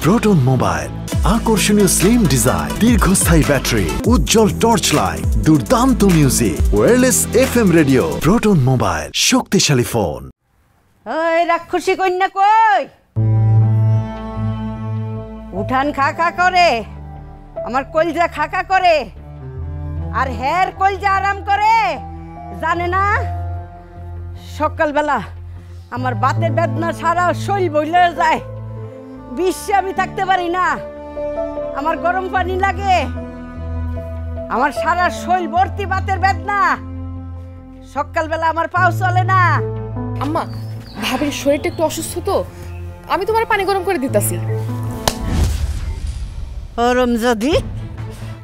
Proton mobile, আকর্ষণীয় slim design, দীর্ঘস্থায়ী battery, উজ্জ্বল torch light, দুর্দান্ত music, wireless FM radio. Proton mobile, শক্তিশালী phone. ওই রাক্ষসী কন্যা কই? উঠান খা খা করে, আমার কলজা খা খা করে, আর হের কলজা আরাম করে। জানে না সকালবেলা আমার বাতের বেদনা সারা শরীর বইলে যায়, বিশ্বে আমি থাকতে পারি না। আমার গরম পানি লাগে, আমার সারা শরীর ভর্তি বাতের বেদনা। সকালবেলা আমার পাও চলে না। আম্মা, ভাবির শরীরটা একটু অসুস্থ তো, আমি তোমার পানি গরম করে দিতেছি। গরম যদি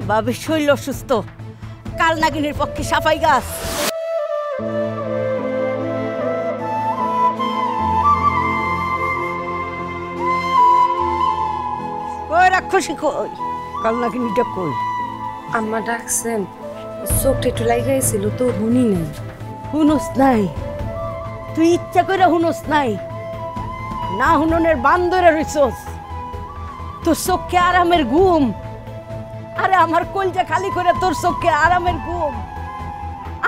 ভাবির শরীর অসুস্থ, কাল নাগিনের পক্ষে সাফাই গাছ। কই রাক্ষসী কই? কাল নাগিনীটা কই? আম্মা ডাকছেন, চোখটা একটু লাগাইছিল তো শুনি নাই। হুনুস নাই? তুই ইচ্ছা করে হুনুস নাই, না হুননের বান্দরে রইছস। তোর চোখে আরামের ঘুম, আরে আমার কলজা খালি করে তোর চোখে আরামের ঘুম।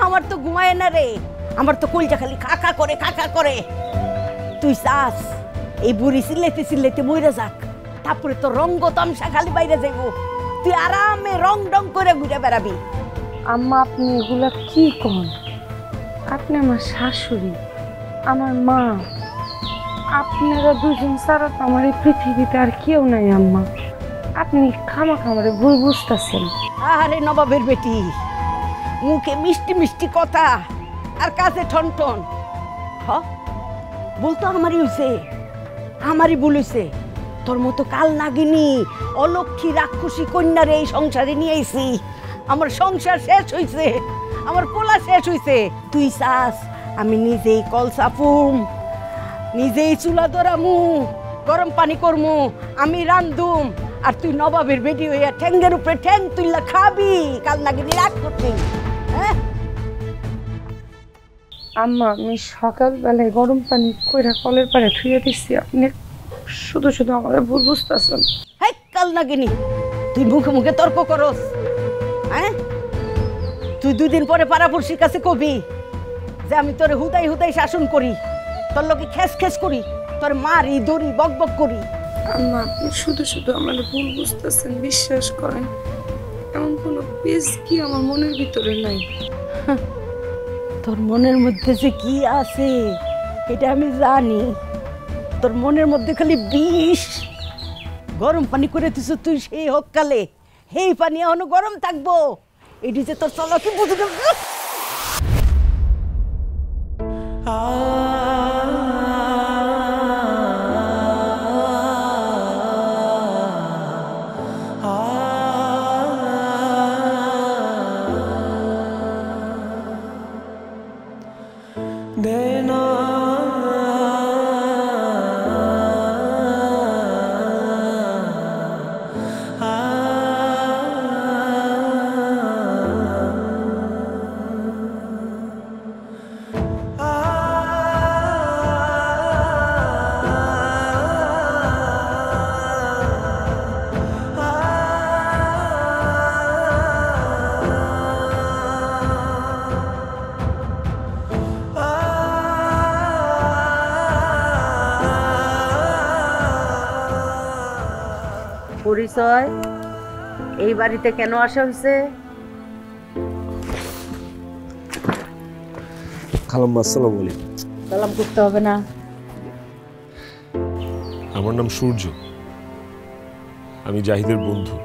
আমার তো ঘুমায় না রে, আমার তো কলজা খালি খাকা করে খাকা করে। তুই চাস এই বুড়ি সিলেতে সিলেতে মইরা যাক, তারপরে তোর রঙ্গ তামসা খালি বাইরে যাইব, তুই আরামে রং ডং করে ঘুরে বেড়াবি। আম্মা, আপনি এগুলা কি কন? আপনি আমার শাশুড়ি, আমার মা, আপনারা দুজন ছাড়া তো আমার এই পৃথিবীতে আর কেউ নাই। আম্মা, আপনি খামারে ভুল বুঝতেছেন। আরে নবাবের বেটি, মুখে মিষ্টি মিষ্টি কথা আর কাজে ঠন ঠন। বলতো আমারই হইছে, আমারই ভুল হইছে। তোর মতো কাল নাগিনী অলক্ষী রাক্ষসী কন্যারে এই সংসারে নিয়ে আইছি। আমার সংসার শেষ হইছে, আমার পোলা শেষ হইছে। তুই চাস আমি নিজেই কল চাপুম, নিজেই চুলা ধরামু, গরম পানি করমু, আমি রান্ধুম, আর তুই নবাবের বেটি হইয়া ঠ্যাঙ্গের উপরে ঠ্যাং তুইলা খাবি। কাল নাগিনী রাগ করছি। হ্যাঁ আম্মা, আমি সকালবেলায় গরম পানি কইরা কলের পাড়ে থুয়ে দিচ্ছি, আপনি শুধু শুধু আমার ভুল বুঝতেছেন। হ্যাঁ কাল নাগিনী, তুই মুখে মুখে তর্ক করস। হ্যাঁ তুই 2 দিন পরে পাড়াপড়শির কাছে কবি যে আমি তোরে হুদাই হুদাই শাসন করি, তোর লোকে খেস খেস করি, তোর মারি দড়ি বক বক করি। আম্মা, আপনি শুধু শুধু আমার ভুল বুঝতেছেন, বিশ্বাস করেন। এমন কোনো পেজ কি আমার মনের ভিতরে নাই। তোর মনের মধ্যে যে কি আছে এটা আমি জানি। তোর মনের মধ্যে খালি বিষ। গরম পানি করে দিস তুই সেই হকালে, সেই পানি এখনো গরম থাকবো। এটি যে তোর চলো কি বুঝে পরিচয়? এই বাড়িতে কেন আসা হয়েছে? খালাম্মা, আসসালামু আলাইকুম। সালাম করতে হবে না। আমার নাম সূর্য, আমি জাহিদের বন্ধু।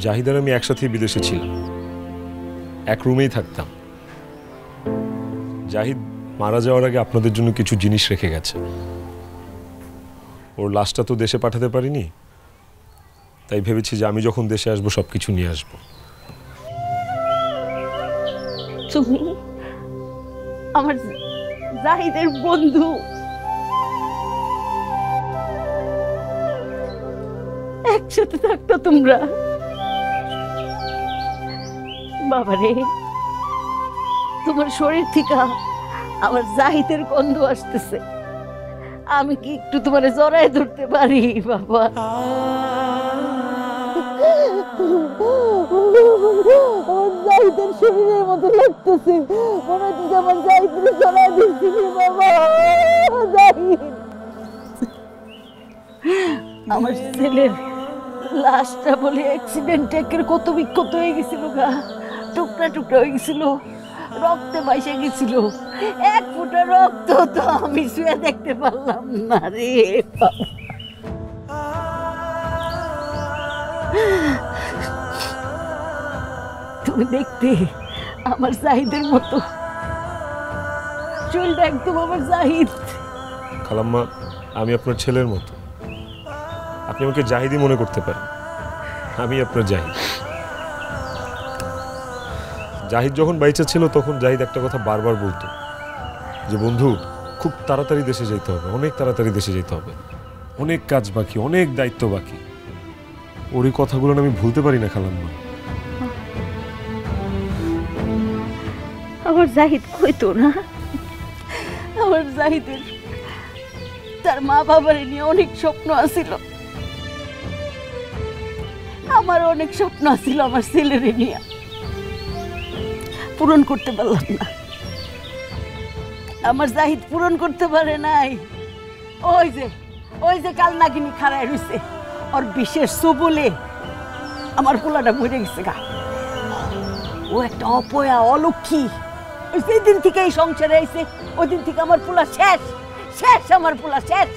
জাহিদ আর আমি একসাথে বিদেশে ছিলাম, এক রুমেই থাকতাম। জাহিদ মারা যাওয়ার আগে আপনাদের জন্য কিছু জিনিস রেখে গেছে। ওর লাশটা তো দেশে পাঠাতে পারিনি, তাই ভেবেছি যে আমি যখন দেশে আসবো সবকিছু নিয়ে আসবো। তুমি আমার জাহিদের বন্ধু, একসাথে থাকতো তোমরা। বাবারে, তোমার শরীর থেকে আমার জাহিদের গন্ধ আসতেছে। আমি কি একটু তোমার জড়ায় ধরতে পারি বাবা? আমার জাহিদের শরীরের মতো লাগতেছে, মনে হচ্ছে আমার জাহিদকে জড়ায় দিচ্ছি বাবা। জাহিদ, আমার ছেলের লাশটা বলে অ্যাক্সিডেন্টে কত বিক্ষত হয়ে গেছিল গা, টুকরা টুকরা হয়ে গেছিল, রক্তে ভাসে গেছিল। এক ফোঁটা রক্ত তো আমি শুয়ে দেখতে পারলাম না রে বাবা। তুমি দেখতে আমার জাহিদের মতো, চুলটা একদম আমার জাহিদ। খালাম্মা, আমি আপনার ছেলের মতো। আপনি আমাকে জাহিদই মনে করতে পারেন, আমি আপনার জাহিদ। জাহিদ যখন বাইচা ছিল তখন জাহিদ একটা কথা বারবার বলতো যে, বন্ধু খুব তাড়াতাড়ি দেশে যেতে হবে, অনেক তাড়াতাড়ি দেশে যেতে হবে, অনেক কাজ বাকি, অনেক দায়িত্ব বাকি। ওর এই কথাগুলো আমি ভুলতে পারি না খালাম্মা। আমার জাহিদ কইতো না, আমার জাহিদের তার মা বাবার নিয়ে অনেক স্বপ্ন আছিল, আমার অনেক স্বপ্ন আছিল আমার ছেলের নিয়ে, পূরণ করতে পারলাম না। আমার জাহিদ পূরণ করতে পারে নাই। ওই যে কাল নাগিনী খাড়ায় রয়েছে, ওর বিশেষ সুবলে আমার পোলাটা মরে গেছে গা। ও একটা অপয়া, অলক্ষী। ওই যেদিন থেকে এই সংসারে আইছে ওই দিন থেকে আমার পোলা শেষ, শেষ, আমার পোলা শেষ।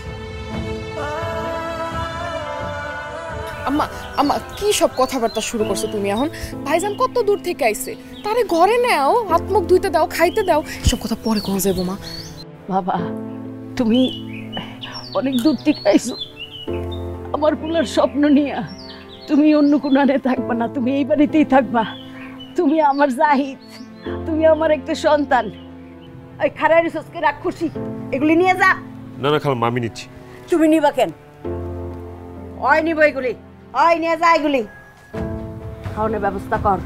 আম্মা আম্মা কি সব কথাবার্তা শুরু করছো তুমি এখন? ভাইজান কত দূর থেকে আইছে, তারে ঘরে নাও, হাত মুখ ধুইতে দাও, খাইতে দাও, সব কথা পরে কোন যাবো মা। বাবা, তুমি অনেক দূর থেকে আইছো আমার পোলার স্বপ্ন নিয়ে। তুমি অন্য কোনো আনে থাকবা না, তুমি এই বাড়িতেই থাকবা। তুমি আমার জাহিদ, তুমি আমার একটা সন্তান। ওই খারাই রিসোর্সকে রাখ, খুশি এগুলি নিয়ে যা। না না খালাম্মা, আমি নিচ্ছি। তুমি নিবা কেন? ওই নিব এগুলি, ওই নিয়ে যা এগুলি। খাওয়ানোর ব্যবস্থা কর।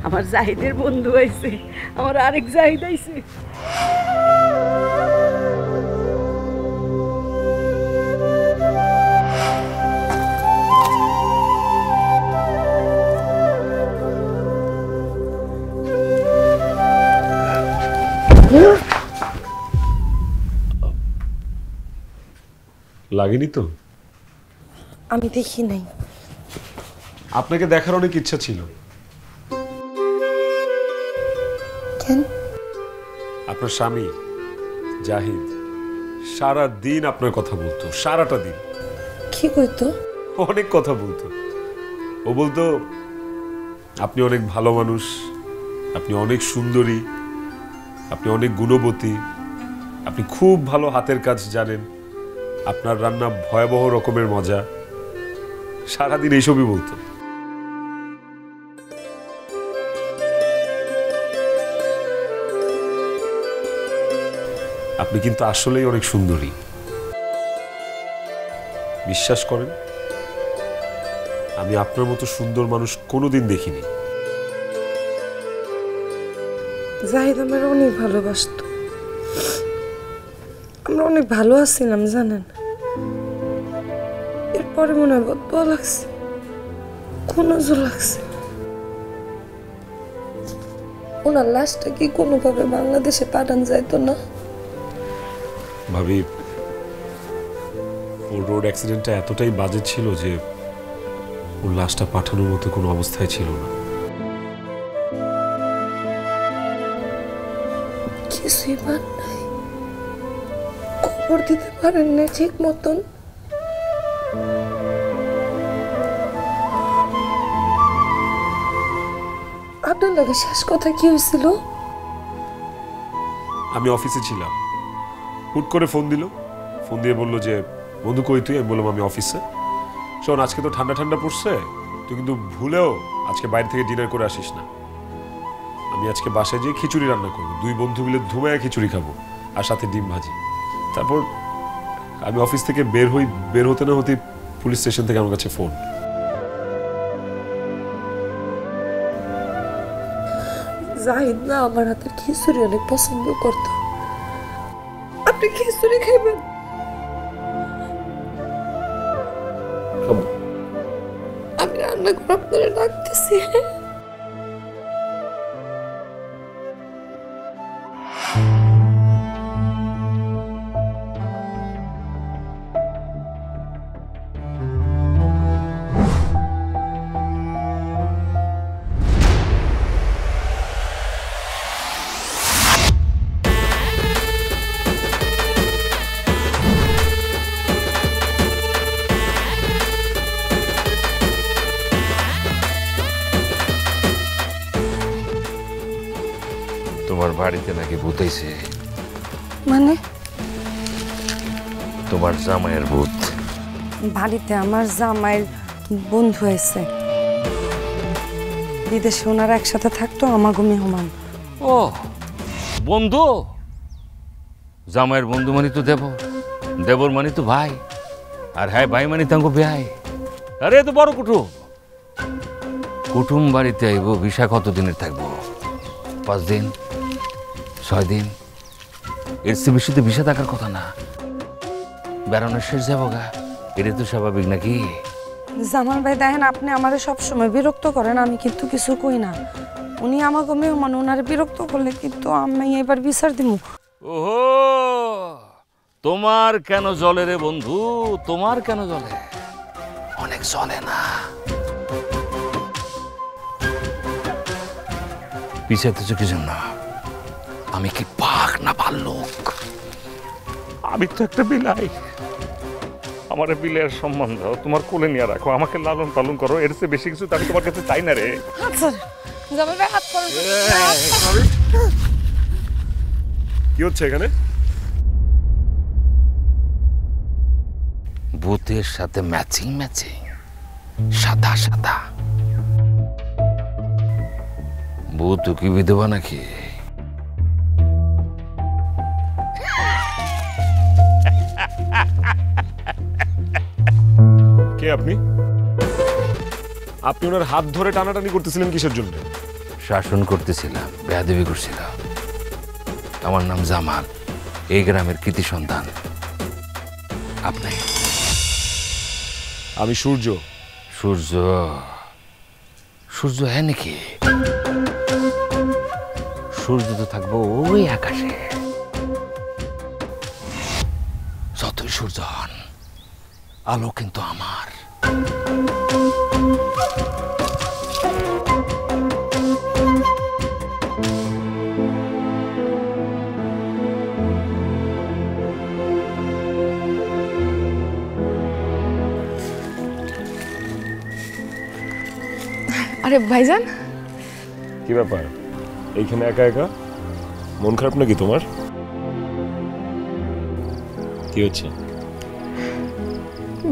আমার জাহিদের বন্ধু আইছে, আমার আরেক জাহিদ আইছে। লাগেনি তো? আমি দেখি নাই। আপনাকে দেখার অনেক ইচ্ছা ছিল। কেন? আপনার স্বামী জাহিদ সারা দিন আপনার কথা বলতো, সারাটা দিন। কি কইতো? অনেক কথা বলতো। ও বলতো আপনি অনেক ভালো মানুষ, আপনি অনেক সুন্দরী, আপনি অনেক গুণবতী, আপনি খুব ভালো হাতের কাজ জানেন, আপনার রান্না ভয়াবহ রকমের মজা। সারাদিন এইসবই বলতো। আপনি কিন্তু আসলেই অনেক সুন্দরী, বিশ্বাস করেন। আমি আপনার মতো সুন্দর মানুষ কোনোদিন দেখিনি। জাহিদ আমার অনেক ভালোবাসত, আমরা অনেক ভালো আছিলাম জানেন। এরপরে মনে হয় বদয়া লাগছে, কোন লাগছে। ওনার লাশটা কি কোনোভাবে বাংলাদেশে পাঠান যাইতো না? ভাবি, ওর রোড অ্যাক্সিডেন্টটা এতটাই বাজে ছিল যে ওর লাশটা পাঠানোর মতো কোনো অবস্থায় ছিল না। কিছুই পান নাই, খবর দিতে পারেন না ঠিক মতন। আপনার লাগে শেষ কথা কি হয়েছিল? আমি অফিসে ছিলাম, হুট করে ফোন দিল। ফোন দিয়ে বললো যে, বন্ধু কই তুই? আমি বললাম আমি অফিসে। শোন, আজকে তো ঠান্ডা ঠান্ডা পড়ছে, তুই কিন্তু ভুলেও আজকে বাইরে থেকে ডিনার করে আসিস না। আমি আজকে বাসায় যেয়ে খিচুড়ি রান্না করবো, দুই বন্ধু মিলে ধুমায়া খিচুড়ি খাবো, আর সাথে ডিম ভাজি। তারপর আমি অফিস থেকে বের হতে না হতে পুলিশ স্টেশন থেকে আমার কাছে ফোন। জাহিদ না আমার হাতের খিচুড়ি অনেক পছন্দ করতো। আপনি আপনি খিচুড়ি খাইবেন? আমি রান্না করে আপনারা ডাকতেছি। তোমার বাড়িতে নাকি ভূত আইছে? মানে তোমার জামাইয়ের ভূত। বাড়িতে আমার জামাইয়ের বন্ধু আছে, বিদেশে ওনারা একসাথে থাকতো, আমাগো মেহমান। ও বন্ধু, জামাইয়ের বন্ধু মানে তো দেবর, দেবর মানে তো ভাই, আর হ্যাঁ ভাই মানে তাঙ্গো ভাই। আরে তো বড় কুটুম, কুটুম বাড়িতে আইব। ভিসা কতদিনের থাকবো? 5 দিন, 6 দিন, এর চেয়ে বেশি তো ভিসা থাকার কথা না। বেড়ানোর শেষ যাবো গা, এটা তো স্বাভাবিক নাকি? জামাল ভাই দেখেন, আপনি আমারে সবসময় বিরক্ত করেন, আমি কিন্তু কিছু কই না। উনি আমাকে মেহমান, ওনারে বিরক্ত করলে কিন্তু আমি এবার বিচার দিব। ওহো, তোমার কেন জলে রে বন্ধু, তোমার কেন জলে? অনেক জলে না। পিছাইতেছ কি জন্য? আমি কি বাঘ না ভাল্লুক? আমি তো একটা বিলাই। আমার বিলের সম্মান দাও, তোমার কোলে নিয়ে রাখো, আমাকে লালন পালন করো, এর চেয়ে বেশি কিছু তো আমি তোমার কাছে চাই না রে। আচ্ছা জামাল ভাই, হাত করেন। কি হচ্ছে এখানে? ভূতের সাথে ম্যাচিং ম্যাচিং, সাদা সাদা। ভূত কি বিধবা নাকি? কে আপনি? আপনি ওনার হাত ধরে টানাটানি করতেছিলেন কিসের জন্য? শাসন করতেছিলাম, বেয়াদবি করছিলাম। আমার নাম জামাল, এই গ্রামের কৃতি সন্তান। আপনি? আমি সূর্য। সূর্য? সূর্য হ্যাঁ নাকি? সূর্য তো থাকবো ওই আকাশে। যতই সূর্য হন, আলো কিন্তু আমার। আরে ভাইজান, কি ব্যাপার এইখানে একা একা? মন খারাপ নাকি তোমার? কি হচ্ছে?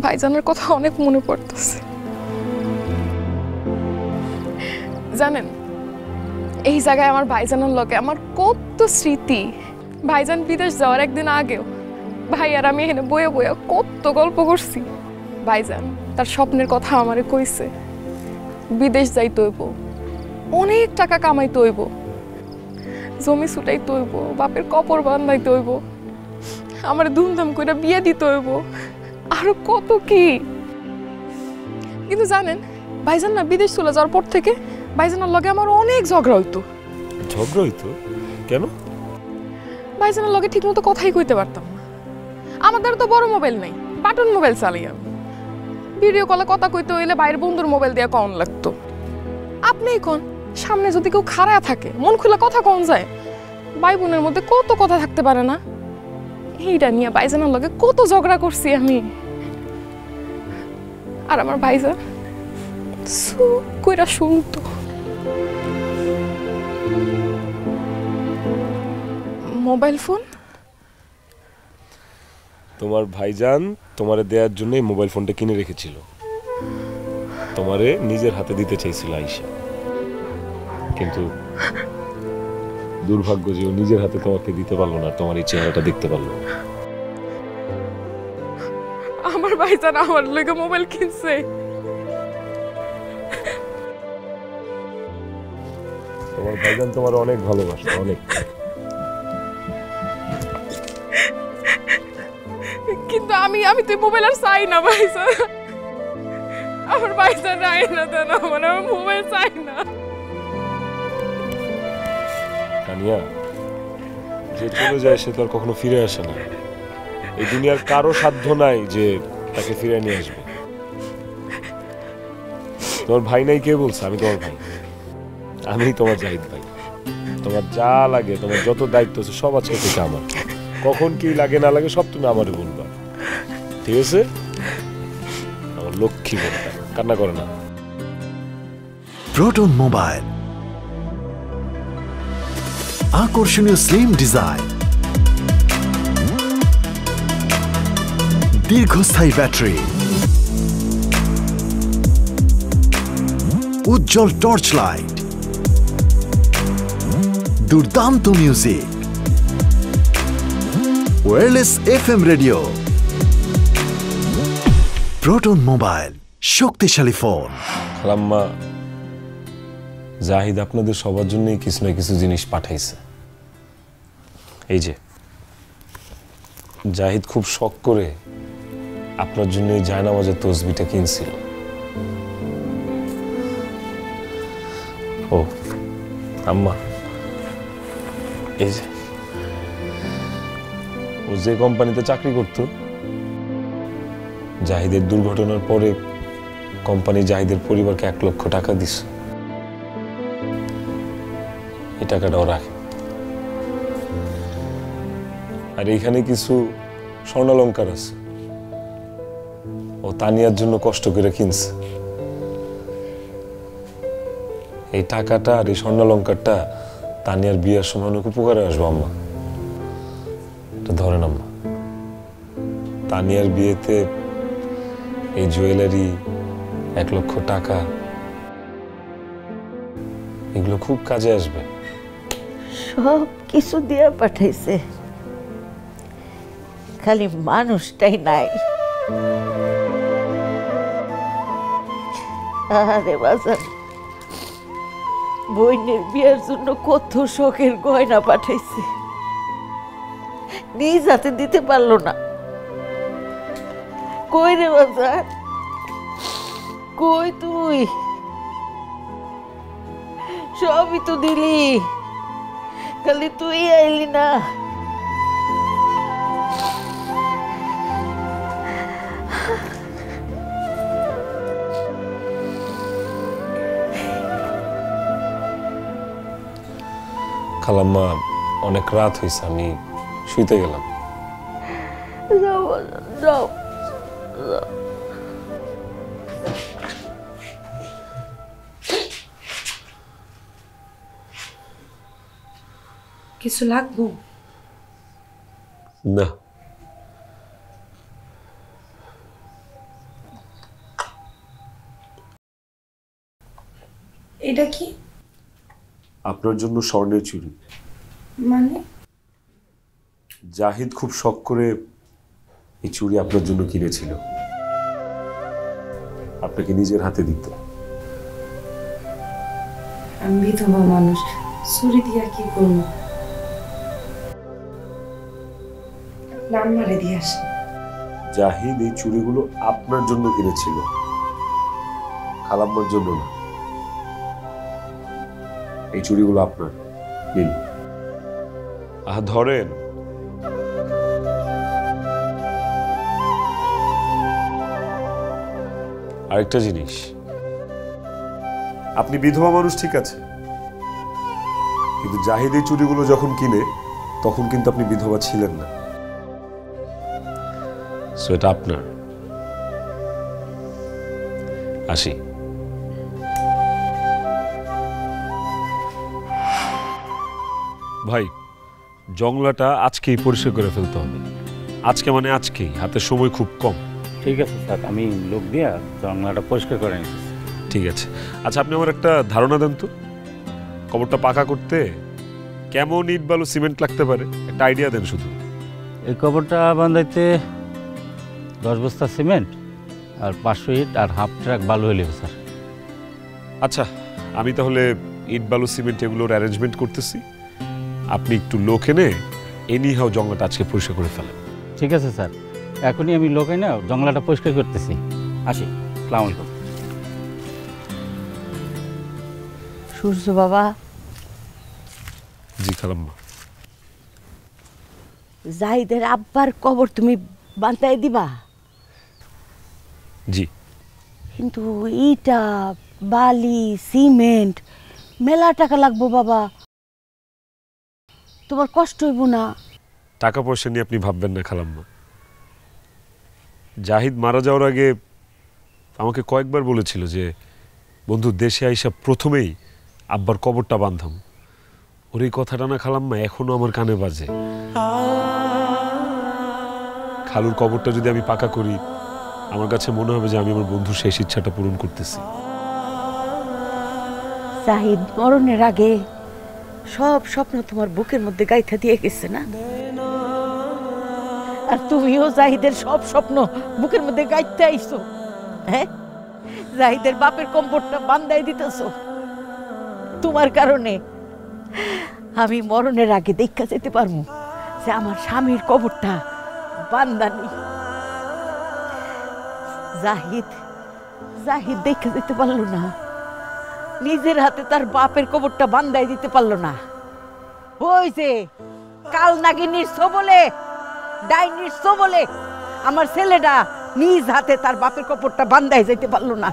ভাইজানের কথা অনেক মনে পড়তেছে। জানেন, এই জায়গায় আমার ভাইজানের লগে আমার কত স্মৃতি। ভাইজান বিদেশ যাওয়ার একদিন আগেও ভাই আর আমি এখানে বয়ে বয়ে কত গল্প করছি। ভাইজান তার স্বপ্নের কথা আমারে কইছে, বিদেশ যাইতে হইব, অনেক টাকা কামাইতে হইব, জমি ছুটাইতে হইব, বাপের কপর বান্ধাইতে হইব, আমার ধুমধাম করে বিয়ে দিতে হইব, আরো কত কি। কিন্তু জানেন, ভাইজান না বিদেশ চলে যাওয়ার পর থেকে ভাইজানের লগে আমার অনেক ঝগড়া হইতো। ঝগড়া হইতো কেন? ভাইজানের লগে ঠিক মতো কথাই কইতে পারতাম না। আমাদের তো বড় মোবাইল নাই, বাটন মোবাইল চালাই আমি। ভিডিও কলে কথা কইতে হইলে বাইরের বন্ধুর মোবাইল দিয়ে কন লাগতো। আপনিই কোন, সামনে যদি কেউ খাড়া থাকে মন খুলে কথা কন যায়? ভাই বোনের মধ্যে কত কথা থাকতে পারে না? এইটা নিয়ে ভাইজানের লগে কত ঝগড়া করছি আমি। আর আমার ভাইজান চুপ কইরা শুনতো। Mobile phone? তোমার ভাইজান তোমারে দেওয়ার জন্য এই মোবাইল ফোনটা কিনে রেখেছিল, তোমারে নিজের হাতে দিতে চাইছিল আয়েশা, কিন্তু দুর্ভাগ্য যে ও নিজের হাতে তোমাকে দিতে পারলো না, তোমার এই চেহারাটা দেখতে পারলো না। আমার ভাইজান আমার লগে মোবাইল কিনছে। তোমার ভাইজান তোমার অনেক ভালোবাসে, অনেক। আমি তুই মোবাইল আর চাই না ভাইজান, আমার ভাইজান রাই না দেন, আমার মোবাইল চাই না। তানিয়া, যে চলে যায় সে তো আর কখনো ফিরে আসে না। এই দুনিয়ার কারো সাধ্য নাই যে তাকে ফিরে নিয়ে আসবে। তোমার ভাই নাই কে বলছে? আমি তোমার ভাই, আমি তোমার জাহিদ ভাই। তোমার যা লাগে, তোমার যত দায়িত্ব আছে সব আজকে থেকে আমার। কখন কি লাগে না লাগে সব তুমি আমারে বলবা, ঠিক আছে? আমার লক্ষ্মী বলতা, কান্না করে না। প্রোটন মোবাইল, আকর্ষণীয় স্লিম ডিজাইন, দীর্ঘস্থায়ী ব্যাটারি, উজ্জ্বল টর্চ লাইট, দুর্দান্ত music, wireless FM radio. Proton mobile, শক্তিশালী ফোন। খালাম্মা, জাহিদ আপনাদের সবার জন্যই কিছু না কিছু জিনিস পাঠাইছে। এই যে জাহিদ খুব শখ করে আপনার জন্য এই জায়নামাজের তসবিটা কিনছিল। ও আম্মা, এই যে ও যে কোম্পানিতে চাকরি করত, জাহিদের দুর্ঘটনার পরে কোম্পানি জাহিদের পরিবারকে 1 লক্ষ টাকা দিস। এই টাকাটাও রাখে। আর এইখানে কিছু স্বর্ণালঙ্কার আছে, ও তানিয়ার জন্য কষ্ট করে কিনছে। এই টাকাটা আর এই স্বর্ণালঙ্কারটা তানিয়ার বিয়ের সময় অনেক উপকারে আসবো আম্মা। এটা ধরেন আম্মা, তানিয়ার বিয়েতে এই জুয়েলারি, 1 লক্ষ টাকা, এগুলো খুব কাজে আসবে। সব কিছু দিয়ে পাঠাইছে, খালি মানুষটাই নাই। আরে বাজার, বোনের বিয়ের জন্য কত শখের গয়না পাঠাইছে, নিজ হাতে দিতে পারলো না। কই রে বাজার, কই তুই? সবই তো দিলি, খালি তুই আইলি না। খালাম্মা, অনেক রাত হয়েছে, আমি শুইতে গেলাম। যাও যাও। কিছু লাগবো? না, এটা কি? আপনার জন্য স্বর্ণের চুড়ি। মানে? জাহিদ খুব শখ করে এই চুড়ি আপনার জন্য কিনেছিল, আপনাকে নিজের হাতে দিত। আমি বিধবা মানুষ, চুরি দিয়া কি করবো? নাম মারে দিয়ে আসি। জাহিদ এই চুড়িগুলো আপনার জন্য কিনেছিল, খালাম্মার জন্য না। এই চুড়িগুলো আপনার, নিন। ধরেন। আরেকটা জিনিস, আপনি বিধবা মানুষ ঠিক আছে, কিন্তু জাহিদ এই চুড়িগুলো যখন কিনে তখন কিন্তু আপনি বিধবা ছিলেন না। সো এটা আপনার। আসি। ভাই, জংলাটা আজকেই পরিষ্কার করে ফেলতে হবে। আজকে মানে আজকেই, হাতে সময় খুব কম। ঠিক আছে স্যার, আমি লোক দিয়া জংলাটা পরিষ্কার করে নিচ্ছি। ঠিক আছে। আচ্ছা, আপনি আমার একটা ধারণা দেন তো, কবরটা পাকা করতে কেমন ইট বালু সিমেন্ট লাগতে পারে? একটা আইডিয়া দেন শুধু। এই কবরটা বান্ধাইতে 10 বস্তা সিমেন্ট আর 500 ইট আর হাফ ট্রাক বালু হইলে স্যার। আচ্ছা, আমি তাহলে ইট বালু সিমেন্ট এগুলোর অ্যারেঞ্জমেন্ট করতেছি, আপনি একটু লোক এনে এনি হাও জংলাটা আজকে পরিষ্কার করে ফেলেন। ঠিক আছে স্যার, এখনই আমি লোকে না জঙ্গলাটা পরিষ্কার করতেছি। আসি, আসসালামু আলাইকুম। সূর্য বাবা, জি খালাম্মা। জাহিদের আব্বার কবর তুমি বান্ধাই দিবা? জি। কিন্তু ইটা বালি সিমেন্ট মেলা টাকা লাগবো বাবা, তোমার কষ্ট হইব না? টাকা পয়সা নিয়ে আপনি ভাববেন না খালাম্মা। জাহিদ মারা যাওয়ার আগে আমাকে কয়েকবার বলেছিল যে বন্ধু দেশে আইসা প্রথমেই আব্বার কবরটা বাঁধাম। ওর এই কথাটা না খালাম্মা এখনো আমার কানে বাজে। খালুর কবরটা যদি আমি পাকা করি, আমার কাছে মনে হবে যে আমি আমার বন্ধুর শেষ ইচ্ছাটা পূরণ করতেছি। জাহিদ মরণের আগে সব স্বপ্ন তোমার বুকের মধ্যে গাইথা দিয়ে গেছে না? আর তুমিও জাহিদের সব স্বপ্ন বুকের মধ্যে গাইতে আইছো। হ্যাঁ, জাহিদের বাপের কম্বরটা বান্ধাই দিতেছো তোমার কারণে। আমি মরণের আগে দেখা যেতে পারবো যে আমার স্বামীর কবরটা বান্ধানি। জাহিদ জাহিদ দেখে যেতে পারলো না, নিজের হাতে তার বাপের কবরটা বান্ধাই দিতে পারলো না। ওই যে কাল নাগিনীর সবলে, ডাইনির সবলে আমার ছেলেটা নিজ হাতে তার বাপের কবরটা বান্ধাই যেতে পারলো না।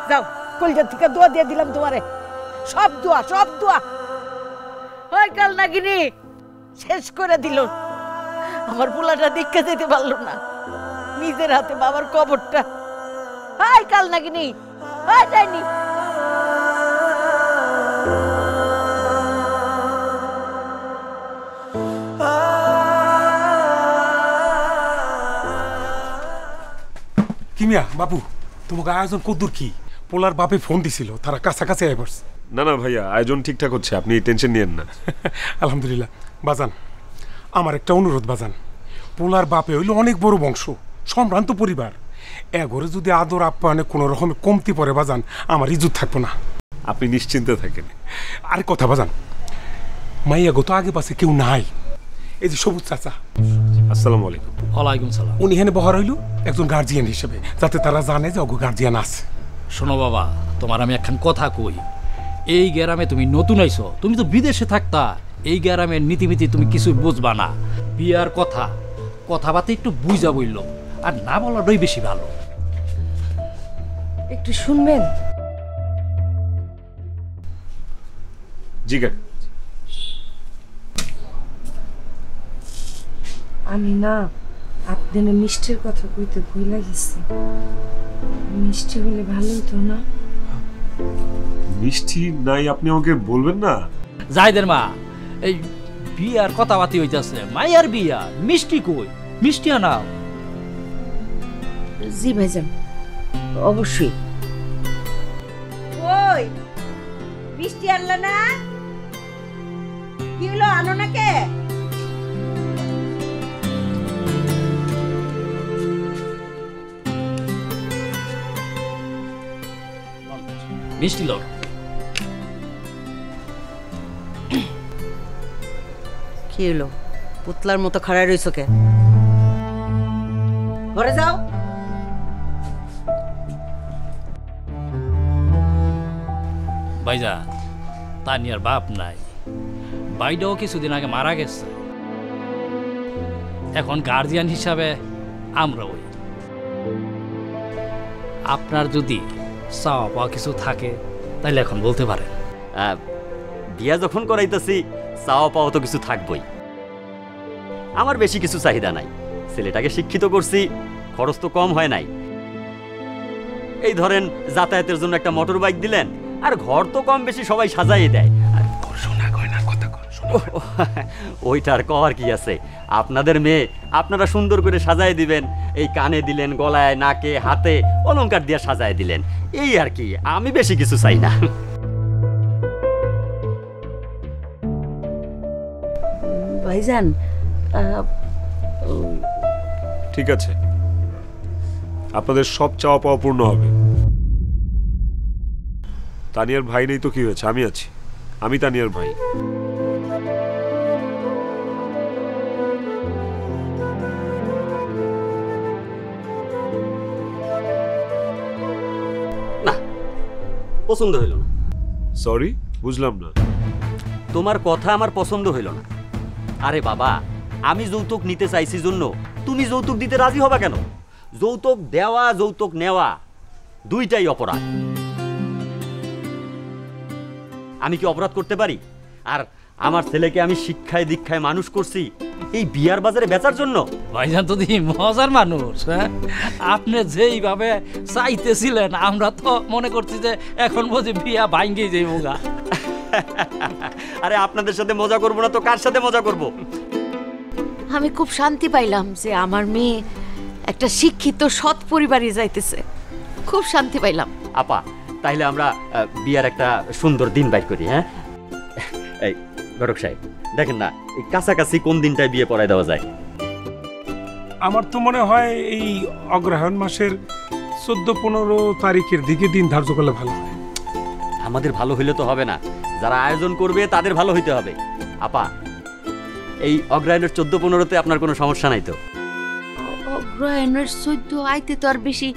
যাও, কলজা থেকে দোয়া দিয়ে দিলাম তোমারে, সব দোয়া সব দোয়া। ওই কাল নাগিনী শেষ করে দিল, আমার পোলাটা দেখে যেতে পারলো না, নিজের হাতে বাবার কবরটা। হাই কাল নাগিনী, হাই ডাইনি। কিমিয়া বাবু, তোমাকে আয়োজন কদ্দুর কি? পোলার বাপে ফোন দিছিল, তারা কাছাকাছি আয় পড়ছে। না না ভাইয়া, আয়োজন ঠিকঠাক হচ্ছে, আপনি টেনশন নিয়েন না। আলহামদুলিল্লাহ। বাজান, আমার একটা অনুরোধ বাজান, পোলার বাপে হইলো অনেক বড় বংশ, সম্ভ্রান্ত পরিবার। এগরে যদি আদর আপ্যায়নে কোনো রকম কমতি পড়ে বাজান, আমার ইজ্জত থাকবো না। আপনি নিশ্চিন্তে থাকেন। আর কথা বাজান, মাইয়া গো তো আগে পাশে কেউ নাই। এই যে সবুজ চাচা, আসসালামু আলাইকুম। ওয়ালাইকুম সালাম। উনি হেনে বহার হইল একজন গার্জিয়ান হিসেবে, যাতে তারা জানে যে অগো গার্জিয়ান আছে। শোনো বাবা, তোমার আমি একখান কথা কই। এই গ্রামে তুমি নতুন আইছো, তুমি তো বিদেশে থাকতা। এই গ্রামের নীতিমিতি তুমি কিছুই বুঝবা না। বিয়ার কথাবার্তা একটু বুঝা বললো, আর না বলাটাই বেশি ভালো। একটু শুনবেন? জি কা আমি না আপনার মিষ্টির কথা কইতে ভুলে গেছি। মিষ্টি হলে ভালো হতো না? মিষ্টি নাই, আপনি আমাকে বলবেন না? জাহিদের মা, এই বিয়ার কথাবার্তা হইতাছে, মাইয়ার বিয়া, মিষ্টি কই? মিষ্টি আনাও। জি ভাইজান, অবশ্যই। ওই মিষ্টি আনলা না? কি হলো, আনো না কে? মিষ্টি লোক। কি হলো, পুতলার মতো খাড়ায় রইছো কে? ঘরে যাও। ভাইজা, তানিয়ার বাপ নাই, বাইটাও কিছুদিন আগে মারা গেছে। এখন গার্জিয়ান হিসাবে আমরা ওই। আপনার যদি চাওয়া পাওয়া কিছু থাকে তাহলে এখন বলতে পারেন। বিয়া যখন করাইতেছি, চাওয়া পাওয়া তো কিছু থাকবই। আমার বেশি কিছু চাহিদা নাই। ছেলেটাকে শিক্ষিত করছি, খরচ তো কম হয় নাই। এই ধরেন যাতায়াতের জন্য একটা মোটর বাইক দিলেন, আর ঘর তো কম বেশি সবাই সাজাই দেয়। ওইটার কর কি আছে? আপনাদের মেয়ে আপনারা সুন্দর করে সাজাই দিবেন। এই কানে দিলেন, গলায়, নাকে, হাতে অলংকার দিয়ে সাজাই দিলেন, এই আর কি। আমি বেশি কিছু চাই না। ভাইজান, ঠিক আছে, আপনাদের সব চাওয়া পাওয়া পূর্ণ হবে। তানিয়ার ভাই নেই তো কি হয়েছে, আমি আছি। আমি তানিয়ার ভাই। পছন্দ হইল না। সরি, বুঝলাম না। তোমার কথা আমার পছন্দ হইল না। আরে বাবা, আমি যৌতুক নিতে চাইছি জন্য তুমি যৌতুক দিতে রাজি হবা কেন? যৌতুক দেওয়া যৌতুক নেওয়া দুইটাই অপরাধ। আমি কি অপরাধ করতে পারি? আর আমার ছেলেকে আমি শিক্ষায় দীক্ষায় মানুষ করছি এই বিয়ার বাজারে বেচার জন্য? ভাইজান তো দেখি মজার মানুষ। হ্যাঁ, আপনি যেইভাবে চাইতেছিলেন আমরা তো মনে করছি যে এখন বুঝি বিয়া ভাঙ্গি যাইব গা। আরে আপনাদের সাথে মজা করবো না তো কার সাথে মজা করব? আমি খুব শান্তি পাইলাম যে আমার মেয়ে একটা শিক্ষিত সৎ পরিবারে যাইতেছে, খুব শান্তি পাইলাম। আপা, তাইলে আমরা বিয়ার একটা সুন্দর দিন বাইর করি। হ্যাঁ, এই ঘটক সাহেব দেখেন না, এই কাছাকাছি কোন দিনটায় বিয়ে পড়ায় দেওয়া যায়? আমার তো মনে হয় এই অগ্রহায়ণ মাসের 14-15 তারিখের দিকে দিন ধার্য করলে ভালো হয়। আমাদের ভালো হইলে তো হবে না, যারা আয়োজন করবে তাদের ভালো হইতে হবে। আপা, এই অগ্রহায়ণের 14-15-তে আপনার কোনো সমস্যা নাই তো? অগ্রহায়ণের 14 আইতে তো আর বেশি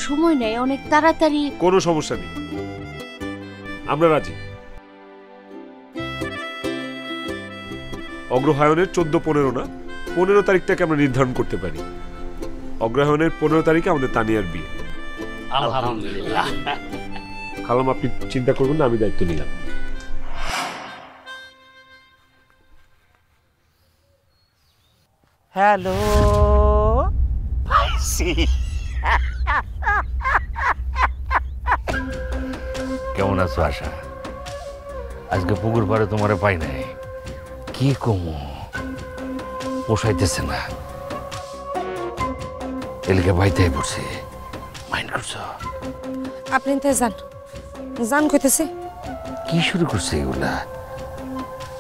সময় নেই, অনেক তাড়াতাড়ি। কোনো সমস্যা নেই, আমরা রাজি। অগ্রহায়ণের 14-15 না, 15 তারিখটাকে আমরা নির্ধারণ করতে পারি। অগ্রহায়ণের 15 তারিখে আমাদের তানিয়ার বিয়ে। আলহামদুলিল্লাহ। খালাম, আপনি চিন্তা করবেন না, আমি দায়িত্ব নিলাম। হ্যালো ভাইসি, কেমন আছো আশা? আজকে পুকুর পাড়ে তোমারে পাই নাই, কি কমু পোষাইতেছে না, এলাকা বাইতে পড়ছে। মাইন্ড করছো? আপনি তো জান কইতেছি। কি শুরু করছে এগুলা?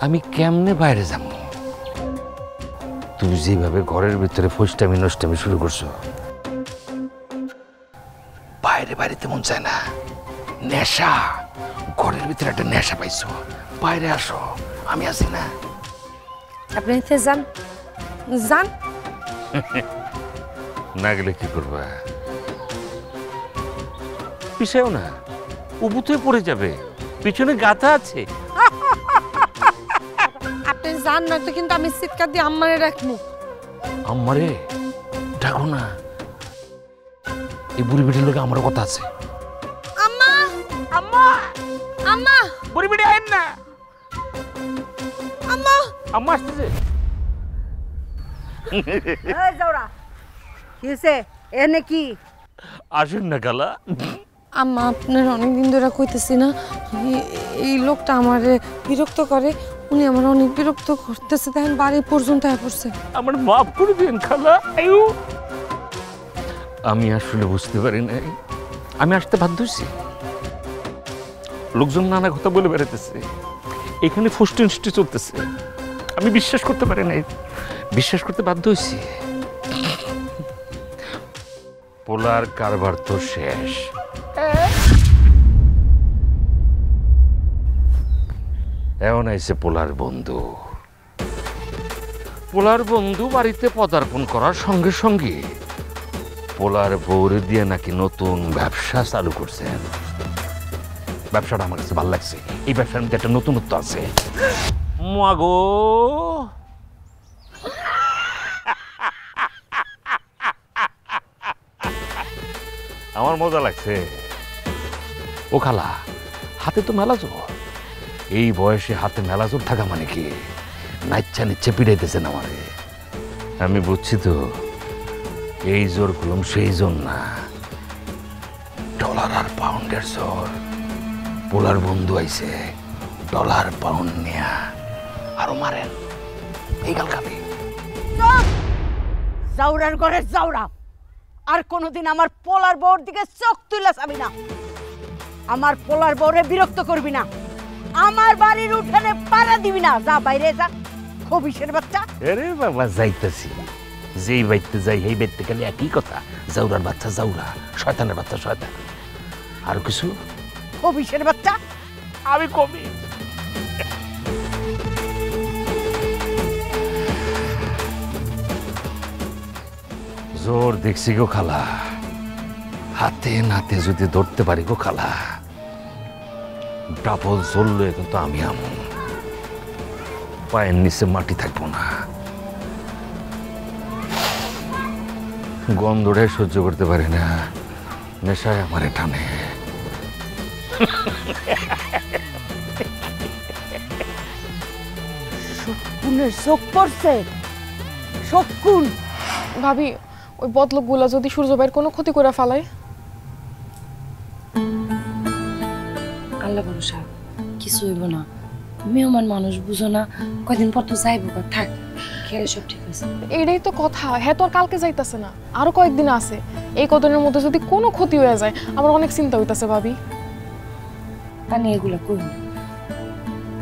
আমি কেমনে বাইরে যাব? তুমি যেভাবে ঘরের ভিতরে ফষ্টামি নষ্টামি শুরু করছো, বাইরে বাইরে তেমন চায় না। নেশা, ঘরের ভিতরে একটা নেশা পাইছো, বাইরে আসো, আমি আছি না। আপনি তো জান না গেলে কি করবা? পিছাও না, উবুতে পড়ে যাবে, পিছনে গাথা আছে। আপনি জান না তো, কিন্তু আমি চিৎকার দিয়ে আম্মারে রাখবো। আমারে ডাকো না, এই বুড়ি বেটির লোকে আমার কথা আছে। আম্মা আম্মা আম্মা, বুড়ি বেটি আইন না, আম্মা আম্মা আসতেছে। এই যাওরা, কি হইছে? এনে কি? আসুন না খালা। আম্মা, আপনার অনেকদিন ধরে কইতেছি না, এই লোকটা আমারে বিরক্ত করে। উনি আমার অনেক বিরক্ত করতেছে, দেখেন বাড়ি পর্যন্ত পড়ছে। আমার মাফ করে দিন খালা। আমি আসলে বুঝতে পারি নাই, আমি আসতে বাধ্য হয়েছি। লোকজন নানা কথা বলে বেড়াতেছে, এখানে ফুষ্টি চলতেছে, আমি বিশ্বাস করতে পারি নাই, বিশ্বাস করতে বাধ্য হয়েছি। পোলার কারবার তো শেষ। এমন আইছে পোলার বন্ধু। পোলার বন্ধু বাড়িতে পদার্পণ করার সঙ্গে সঙ্গে পোলার বউরে দিয়ে নাকি নতুন ব্যবসা চালু করছেন। ব্যবসাটা আমার কাছে ভালো লাগছে, এই ব্যবসার মধ্যে একটা নতুনত্ব আছে। মাগো, আমার মজা লাগছে। ও খালা, হাতে তো মেলা জোর, এই বয়সে হাতে মেলা জোর থাকা মানে কি? নাচ্ছা নিচ্ছে পিড়াইতেছেন আমারে। আমি বুঝছি তো, এই জোর গুলম সেই জোর না, ডলার আর পাউন্ডের জোর। পোলার বন্ধু আইছে, ডলার পাউন্ড নিয়া আরো মারেন, এই গাল খাবি। জাউরার ঘরে জাউরা, আর কোনোদিন আমার পোলার বউর দিকে চোখ তুলে যাবি না। আমার পোলার বউরে বিরক্ত করবি না, আমার বাড়ির উঠানে পাড়া দিবি না। যা বাইরে যা, খবিশের বাচ্চা। আরে বাবা, যাইতেছি, যেই বাইতে যাই এই বাইতে খালি একই কথা, জাউরার বাচ্চা জাউরা, শয়তানের বাচ্চা শয়তান। আর কিছু? খবিশের বাচ্চা। আমি কবি। জোর দেখছি গো খালা, হাতে নাতে যদি ধরতে পারি গো খালা, ডাবল জ্বললে কিন্তু আমি আমন, পায়ের নিচে মাটি থাকবো না। গন্ধটাই সহ্য করতে পারি না, নেশায় আমারে টানে। শকুনের চোখ পড়ছে। শকুন ভাবি, ওই বদলোকগুলা যদি সূর্য ভাইয়ের কোনো ক্ষতি করে ফেলায়? আল্লাহ ভরসা, কিছু হইব না। মেহমান মানুষ বুঝো না, কয়দিন পর তো যাইব, থাক, খেলে সব ঠিক আছে। এটাই তো কথা, হ্যাঁ তো আর কালকে যাইতাছে না, আরো কয়েকদিন আছে। এই কদিনের মধ্যে যদি কোনো ক্ষতি হয়ে যায়, আমার অনেক চিন্তা হইতাছে ভাবি। আমি এগুলা করি না,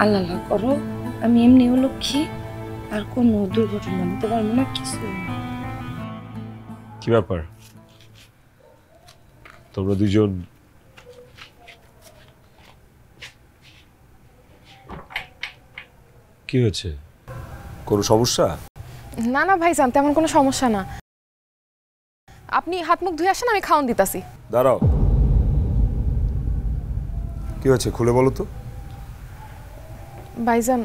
আল্লাহ আল্লাহ করো। আমি এমনি লক্ষ্মী, আর কোনো দুর্ঘটনা নিতে পারবো না, কিছু না। কি ব্যাপার, তোমরা দুজন কি হয়েছে? কোনো সমস্যা? না না ভাইজান, তেমন কোনো সমস্যা না। আপনি হাত মুখ ধুয়ে আসেন, আমি খাওয়ান দিতাছি। দাঁড়াও, কি হয়েছে খুলে বলো তো। ভাইজান,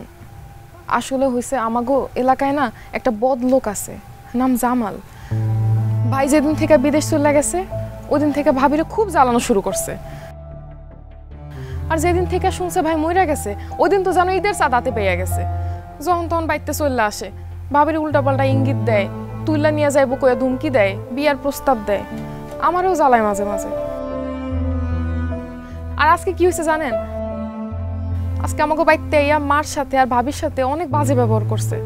আসলে হয়েছে, আমাগো এলাকায় না একটা বদ লোক আছে, নাম জামাল। ভাই যেদিন থেকে বিদেশ চলে গেছে, ওই দিন থেকে ভাবিরে খুব জ্বালানো শুরু করছে। আর যেদিন থেকে শুনছে ভাই মইরা গেছে, ওই দিন তো জানো ঈদের চাঁদাতে পেয়ে গেছে। যখন তখন বাইতে চলে আসে, ভাবির উল্টাপাল্টা ইঙ্গিত দেয়, তুইলা নিয়ে যাইবো কয়া ধুমকি দেয়, বিয়ার প্রস্তাব দেয়। আমারও জ্বালায় মাঝে মাঝে। আর আজকে কি হয়েছে জানেন? আজকে আমাকে বাইতে ইয়া মার সাথে আর ভাবির সাথে অনেক বাজে ব্যবহার করছে।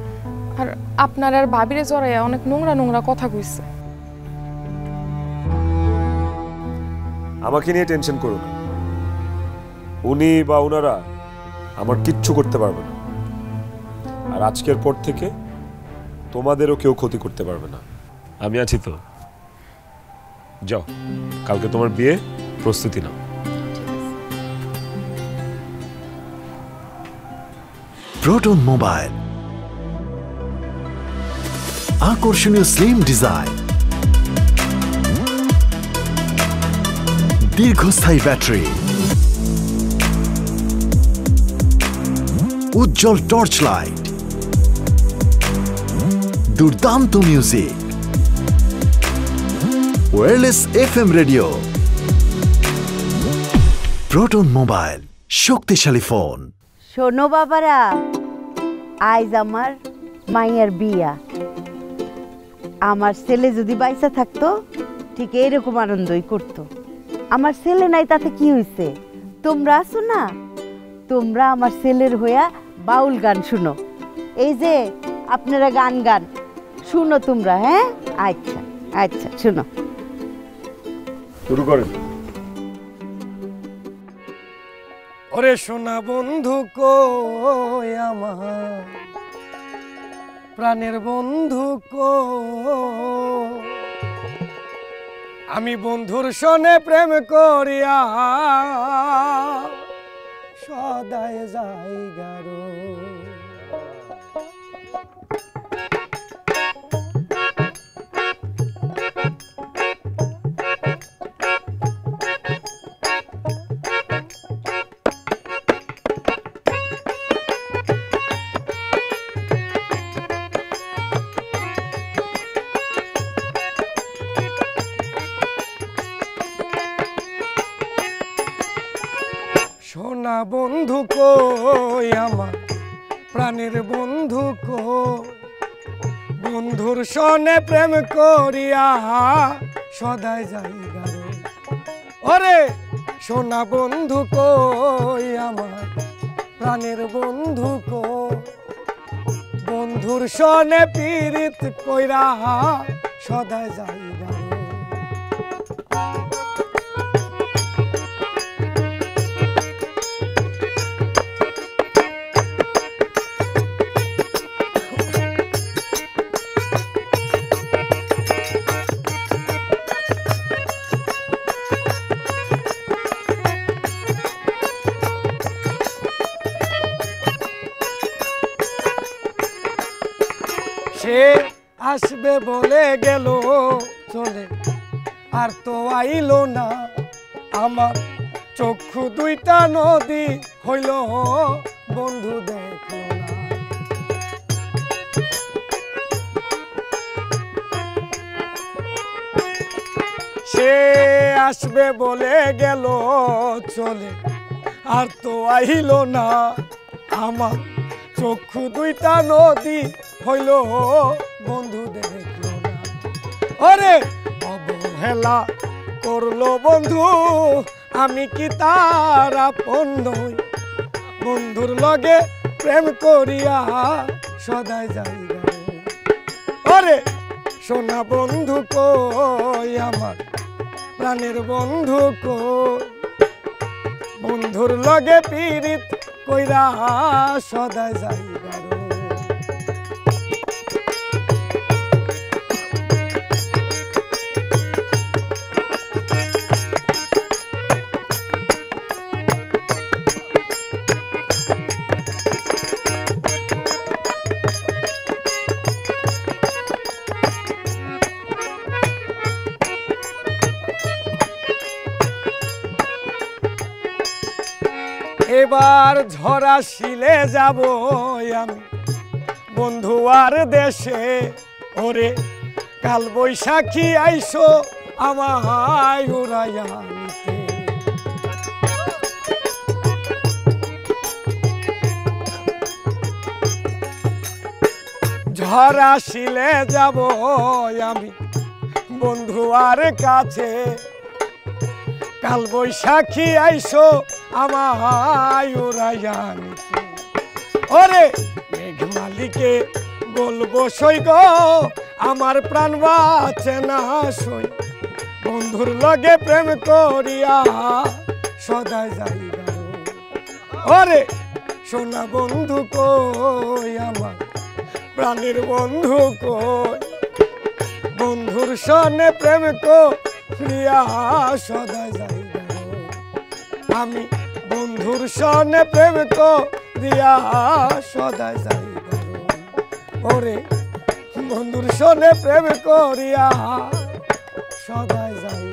আর আপনার আর ভাবিরে জড়াইয়া অনেক নোংরা নোংরা কথা কইছে। আমাকে নিয়ে টেনশন করো না, উনি বা ওনারা আমার কিচ্ছু করতে পারবে না। আর আজকের পর থেকে তোমাদেরও কেউ ক্ষতি করতে পারবে না, আমি আছি তো। যাও, কালকে তোমার বিয়ে, প্রস্তুতি নাও। প্রোটন মোবাইল, আকর্ষণীয় স্লিম ডিজাইন, দীর্ঘস্থায়ী ব্যাটারি, উজ্জ্বল টর্চ লাইট, দুর্দান্ত music, wireless FM radio. Proton mobile, শক্তিশালী ফোন। শোনো বাবারা, আজ আমার মাইয়ার বিয়া। আমার ছেলে যদি বাইসা থাকতো, ঠিক এইরকম আনন্দই করতো। আমার ছেলে নাই, তাতে কি হয়েছে? তোমরা আছো না, তোমরা আমার ছেলের হইয়া বাউল গান শুনো। এই যে আপনারা গান গান শুনো তোমরা, হ্যাঁ? আচ্ছা আচ্ছা, শুনো। শুরু করেন। ওরে সোনা বন্ধু কই আমার, প্রাণের বন্ধু কই, আমি বন্ধুর সনে প্রেম করিয়া সদায় যাই গারো। সোনা বন্ধু কই আমার, প্রাণের বন্ধু কই, বন্ধুর সনে প্রেম করিয়া সদাই যাই গারো। ওরে সোনা বন্ধু কই আমার, প্রাণের বন্ধু কই, বন্ধুর সনে পীড়িত কইরা সদাই যাই গারো। সে আসবে বলে গেল চলে, আর তো আইলো না। আমার চক্ষু দুইটা নদী হইল বন্ধু দেখলো না। সে আসবে বলে গেল চলে, আর তো আইল না। আমার চক্ষু দুইটা নদী হইল বন্ধু দেখলো না। ওরে অবহেলা করলো বন্ধু, আমি কি তার আপন নই? বন্ধুর লগে প্রেম করিয়া সদাই যাই। ওরে সোনা বন্ধু কই আমার প্রাণের বন্ধু কই? বন্ধুর লগে পীড়িত কইরা সদাই যাই। এবার ঝরা শিলে যাব আমি বন্ধু আর দেশে। ওরে কাল বৈশাখী আইসো আমায় উড়াইয়া নিতে। ঝরা শিলে যাব আমি বন্ধু আর কাছে। কাল বৈশাখী আইসো আমায় উড়াইয়া নিতে। ওরে মেঘ মালিকে বলবো সই গো আমার প্রাণ বাঁচে না সই। বন্ধুর লগে প্রেম করিয়া সদাই যাই। ওরে সোনা বন্ধু কই আমার প্রাণের বন্ধু কই? বন্ধুর সনে প্রেম করিয়া সদাই যাই। আমি বন্ধুর সনে প্রেম করিয়া সদাই যাই। ওরে বন্ধুর সনে প্রেম করিয়া সদাই যাই।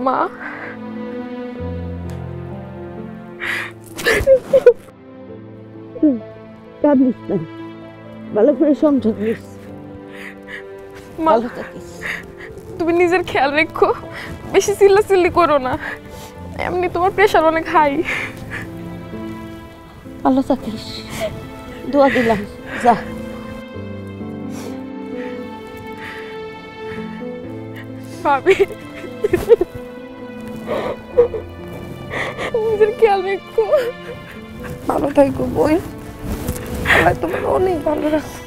মা কাঁদিস না, ভালো করে সংসার করিস, ভালো থাকিস। তুমি নিজের খেয়াল রেখো, বেশি চিল্লাচিল্লি করো না, এমনি তোমার প্রেশার অনেক হাই। ভালো থাকিস, দোয়া দিলাম, যা। ভাবি নিজের খেয়াল রেখো, ভালো থাকো বই, তোমার অনেক ভালো রাখো।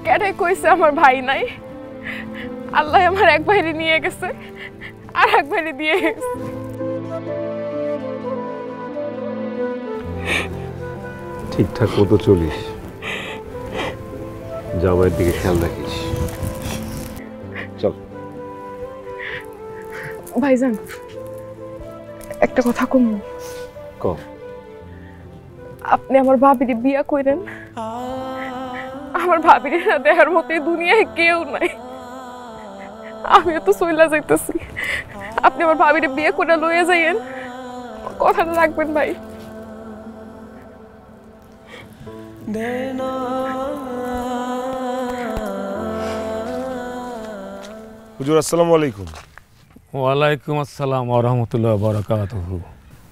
কেটে কইছে আমার ভাই নাই? আল্লাহ আমার এক ভাইরে নিয়ে গেছে আর এক ভাইরে দিয়ে গেছে। ঠিকঠাক মতো চলিস, জামাইয়ের দিকে খেয়াল রাখিস। চল ভাইজান, একটা কথা কম। আপনি আমার ভাবিরে বিয়া কইরেন। আমার ভাবিরে না দেখার মতো দুনিয়ায় কেউ নাই। আমিও তো চইলা যাইতেছি, আপনি আমার ভাবিরে বিয়ে করে লইয়া যাইয়েন, কথাটা রাখবেন ভাই। হুজুর আসসালামু আলাইকুম। ওয়ালাইকুম আসসালাম ওয়া রাহমাতুল্লাহি ওয়া বারাকাতুহু।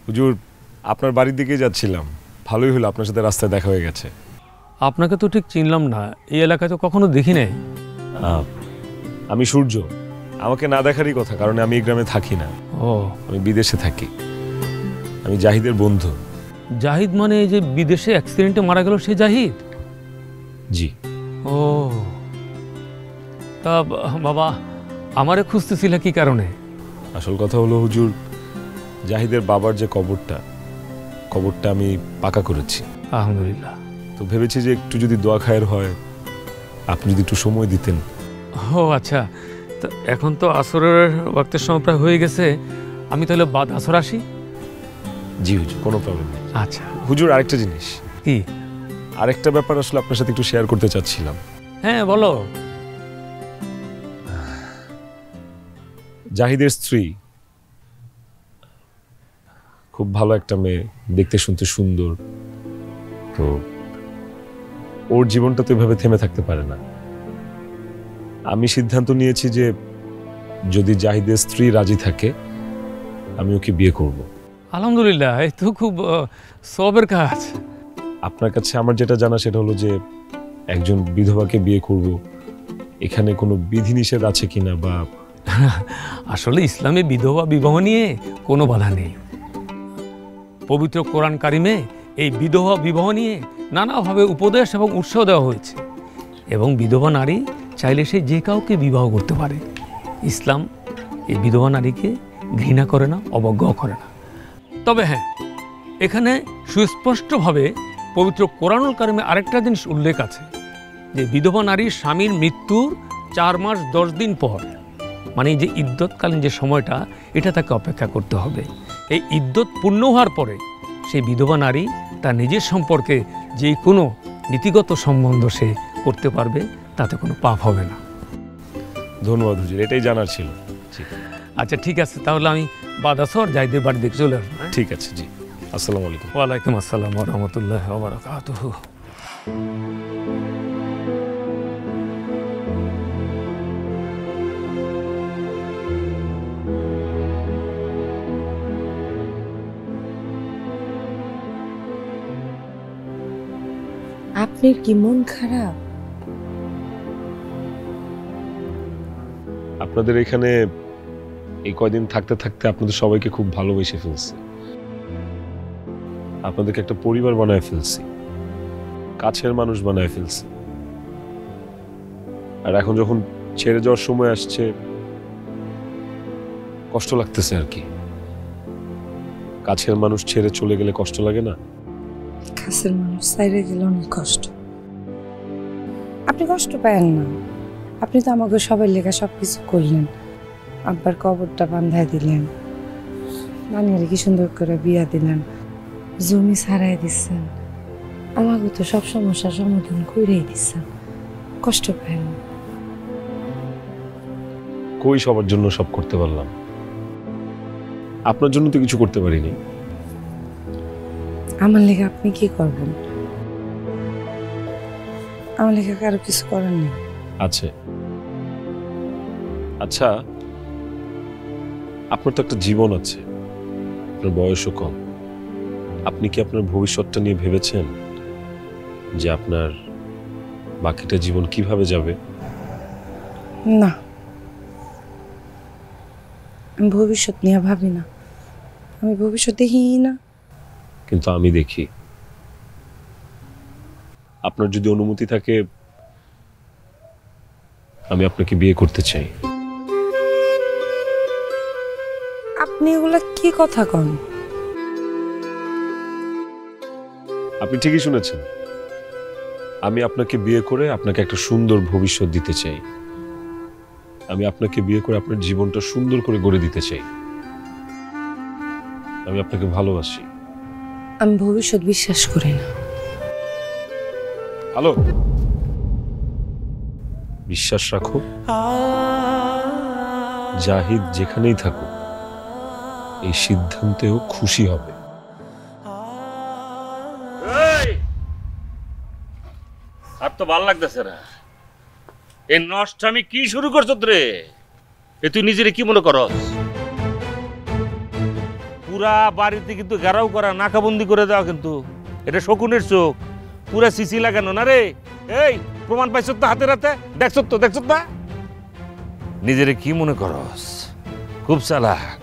হুজুর আপনার বাড়ির দিকেই যাচ্ছিলাম, ভালোই হলো আপনার সাথে রাস্তায় দেখা হয়ে গেছে। আপনাকে তো ঠিক চিনলাম না, এই এলাকায় তো কখনো দেখি নাই। আমি সূর্য, আমাকে না দেখারই কথা, কারণ আমি এই গ্রামে থাকি না। ও, আমি বিদেশে থাকি। আমি জাহিদের বন্ধু। জাহিদ মানে এই যে বিদেশে অ্যাক্সিডেন্টে মারা গেল সেই জাহিদ? জি। ও তা বাবা, আমারে খুঁজতেছিল কি কারণে? আসল কথা হলো হুজুর, জাহিদের বাবার যে কবরটা আমি পাকা করেছি। আলহামদুলিল্লাহ। তো ভেবেছি যে একটু যদি দোয়া খায়ের হয়, আপনি যদি একটু সময় দিতেন। ও আচ্ছা, তো এখন তো আসরের ওয়াক্তের সময় প্রায় হয়ে গেছে, আমি তাহলে বাদ আসর আসি। জি হুজুর, কোনো প্রবলেম নেই। আচ্ছা হুজুর, আরেকটা জিনিস, কি? আরেকটা ব্যাপার আসলে আপনার সাথে একটু শেয়ার করতে চাচ্ছিলাম। হ্যাঁ বলো। জাহিদের স্ত্রী খুব ভালো একটা মেয়ে, দেখতে শুনতে সুন্দর, তো ওর জীবনটা তো এভাবে থেমে থাকতে পারে না। আমি সিদ্ধান্ত নিয়েছি যে যদি জাহিদের স্ত্রী রাজি থাকে আমি ওকে বিয়ে করব। আলহামদুলিল্লাহ, এই তো খুব সবের কাজ। আপনার কাছে আমার যেটা জানা সেটা হলো যে একজন বিধবাকে বিয়ে করব, এখানে কোনো বিধিনিষেধ আছে কিনা, বা আসলে ইসলামে বিধবা বিবাহ নিয়ে কোনো বাধা নেই। পবিত্র কোরআন কারিমে এই বিধবা বিবাহ নিয়ে নানাভাবে উপদেশ এবং উৎসাহ দেওয়া হয়েছে, এবং বিধবা নারী চাইলে সে যে কাউকে বিবাহ করতে পারে। ইসলাম এই বিধবা নারীকে ঘৃণা করে না, অবজ্ঞাও করে না। তবে হ্যাঁ, এখানে সুস্পষ্টভাবে পবিত্র কোরআনুল কারিমে আরেকটা জিনিস উল্লেখ আছে যে বিধবা নারীর স্বামীর মৃত্যুর 4 মাস 10 দিন পর, মানে যে ইদ্যৎকালীন যে সময়টা, এটা তাকে অপেক্ষা করতে হবে। এই ইদ্যৎ পূর্ণ হওয়ার পরে সেই বিধবা নারী তার নিজের সম্পর্কে যে কোনো নীতিগত সম্বন্ধ সে করতে পারবে, তাতে কোনো পাপ হবে না। ধন্যবাদ হুজুর, এটাই জানার ছিল। আচ্ছা ঠিক আছে, তাহলে আমি বাদাসর জাহিদের বাড়ি দেখে চলে আসবো। ঠিক আছে, জি। আসসালামু আলাইকুম। ওয়ালাইকুম আসসালাম ওয়া রাহমাতুল্লাহি ওয়া বারাকাতুহু। আপনার কি মন খারাপ? আপনাদের এখানে এই কয়দিন থাকতে থাকতে আপনাদের সবাইকে খুব ভালোবেসে ফেলছি, আপনাদেরকে একটা পরিবার বানায় ফেলছি, কাছের মানুষ বানায় ফেলছি। আর এখন যখন ছেড়ে যাওয়ার সময় আসছে, কষ্ট লাগতেছে আর কি। কাছের মানুষ ছেড়ে চলে গেলে কষ্ট লাগে না? কাছের মানুষ চাইরে গেলে অনেক কষ্ট। আপনি কষ্ট পায়েন না, আপনি তো আমাকে সবাই লেখা সবকিছু করলেন। আব্বার কবরটা বান্ধাই দিলেন, নানির কি সুন্দর করে বিয়া দিলেন, জমি ছাড়াই দিচ্ছেন, আমাকে তো সব সমস্যার সমাধান করেই দিচ্ছেন। কষ্ট পায় না। কই সবার জন্য সব করতে পারলাম, আপনার জন্য তো কিছু করতে পারিনি। আমার লেগে আপনি কি করবেন? আমার লেগে কারো কিছু করার নেই। আছে। আচ্ছা, আপনার তো একটা জীবন আছে, আপনার বয়সও কম। আপনি কি আপনার ভবিষ্যৎটা নিয়ে ভেবেছেন যে আপনার বাকিটা জীবন কিভাবে যাবে? না, আমি ভবিষ্যৎ নিয়ে ভাবি না, আমি ভবিষ্যৎ দেখি না। কিন্তু আমি দেখি। আপনার যদি অনুমতি থাকে আমি আপনাকে বিয়ে করতে চাই। আপনি এগুলা কি কথা কন? আপনি ঠিকই শুনেছেন, আমি আপনাকে বিয়ে করে আপনাকে একটা সুন্দর ভবিষ্যৎ দিতে চাই। আমি আপনাকে বিয়ে করে আপনার জীবনটা সুন্দর করে গড়ে দিতে চাই। আমি আপনাকে ভালোবাসি। আমি ভবিষ্যৎ বিশ্বাস করি না। হ্যালো, বিশ্বাস রাখো, জাহিদ যেখানেই থাকুক এই সিদ্ধান্তেও খুশি হবে। আর তো ভাল লাগতেছে না, এই নষ্ট আমি কি শুরু করছ রে? এ তুই নিজেরে কি মনে করস? পুরা বাড়িতে কিন্তু ঘেরাও করা, নাকাবন্দি করে দেওয়া, কিন্তু এটা শকুনের চোখ, পুরা সিসি লাগানো না রে। এই প্রমাণ পাইছ তো হাতে রাতে, দেখছ তো না? নিজেরে কি মনে করস? খুব চালাক,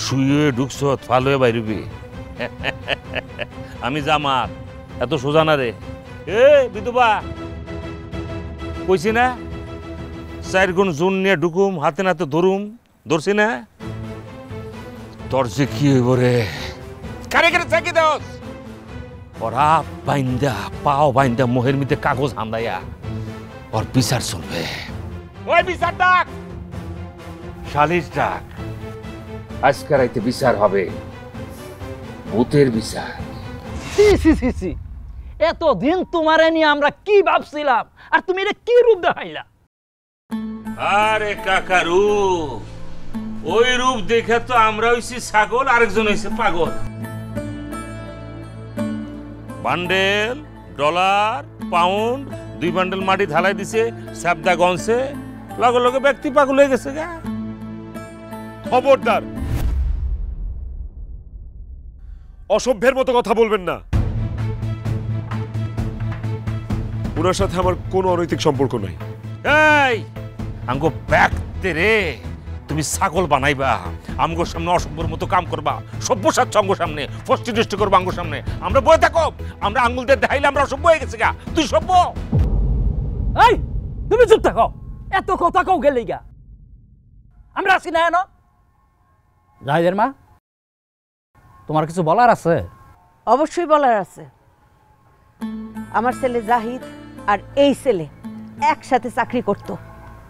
শুয়ে ঢুকছ ফালুয়ে বাইরবি। আমি জামাত, এত সোজা না রে। এ বিধবা, কইছি না 4 গুণ জুন নিয়ে ঢুকুম, হাতে নাতে ধরছি না? তোর যে কি হইব রে? কারে কারে চাকি দাও? ওরা বাইন্দা, পাও বাইন্দা, মোহের মধ্যে কাগজ হান্দাইয়া ওর বিচার চলবে। ওই বিচার ডাক, সালিশ ডাক, আজকে রাইতে বিচার হবে। ভূতের বিচার। সি সি সি সি, এতদিন তোমারে নিয়ে আমরা কি ভাবছিলাম, আর তুমি এটা কি রূপ দেখাইলা? আরে কাকা রূপ, ওই রূপ দেখে তো আমরা হইছি ছাগল, আরেকজন হইছে পাগল। বান্ডেল, ডলার, পাউন্ড 2 বান্ডেল মাটি ঢালাই দিছে, সাবদা গনছে, লগে লগে ব্যক্তি পাগল হয়ে গেছে গা। খবরদার, অসভ্যের মতো কথা বলবেন না। ওনার সাথে আমার কোনো অনৈতিক সম্পর্ক নাই। এই আমগো ব্যক্তি রে তুমি ছাগল বানাইবা, আমগো সামনে অসভ্যর মতো কাম করবা, সভ্যসাচ্ছ আমগো সামনে, ফষ্টি দৃষ্টি করবা আমগো সামনে। আমরা বয়ে থাকো, আমরা আঙ্গুল দিয়ে দেখাইলে আমরা অসভ্য হয়ে গেছে গা। তুই সভ্য? এই তুমি চুপ থাকো, এত কথা কও গেলে গা। আমরা আছি না এনো? জাহিদের মা, তোমার কিছু বলার আছে? অবশ্যই বলার আছে। আমার ছেলে জাহিদ আর এই ছেলে একসাথে চাকরি করত,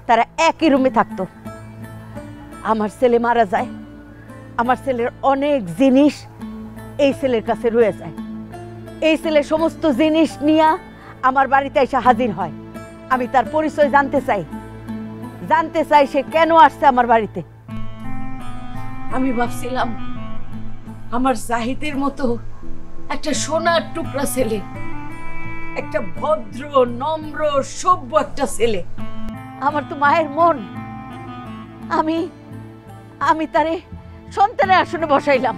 তারা একই রুমে থাকতো। আমার ছেলে মারা যায়, আমার ছেলের অনেক জিনিস এই ছেলের কাছে রয়ে যায়। এই ছেলে সমস্ত জিনিস নিয়ে আমার বাড়িতে এসে হাজির হয়। আমি তার পরিচয় জানতে চাই সে কেন আসছে আমার বাড়িতে। আমি ভাবছিলাম আমার জাহিদের মতো একটা সোনার টুকরা ছেলে, একটা ভদ্র নম্র সভ্য একটা ছেলে, আমার তো মায়ের মন, আমি তারে সন্তানের আসনে বসাইলাম।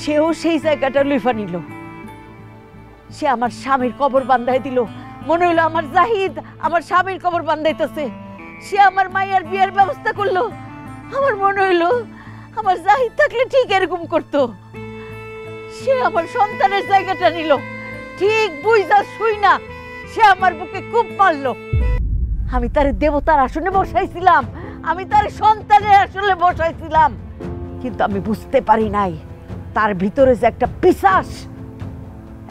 সেও সেই জায়গাটা লুইফা নিল। সে আমার স্বামীর কবর বান্ধাই দিল। মনে হইলো আমার জাহিদ আমার স্বামীর কবর বান্ধাইতেছে। সে আমার মায়ের বিয়ের ব্যবস্থা করলো। আমার মনে হইলো আমার জাহিদ থাকলে ঠিক এরকম করতো। সে আমার সন্তানের জায়গাটা নিল। ঠিক বুঝা শুই না সে আমার বুকে খুব মারলো। আমি তার দেবতার আসনে বসাইছিলাম, আমি তার সন্তানের আসলে বসাইছিলাম, কিন্তু আমি বুঝতে পারি নাই তার ভিতরে যে একটা পিশাচ,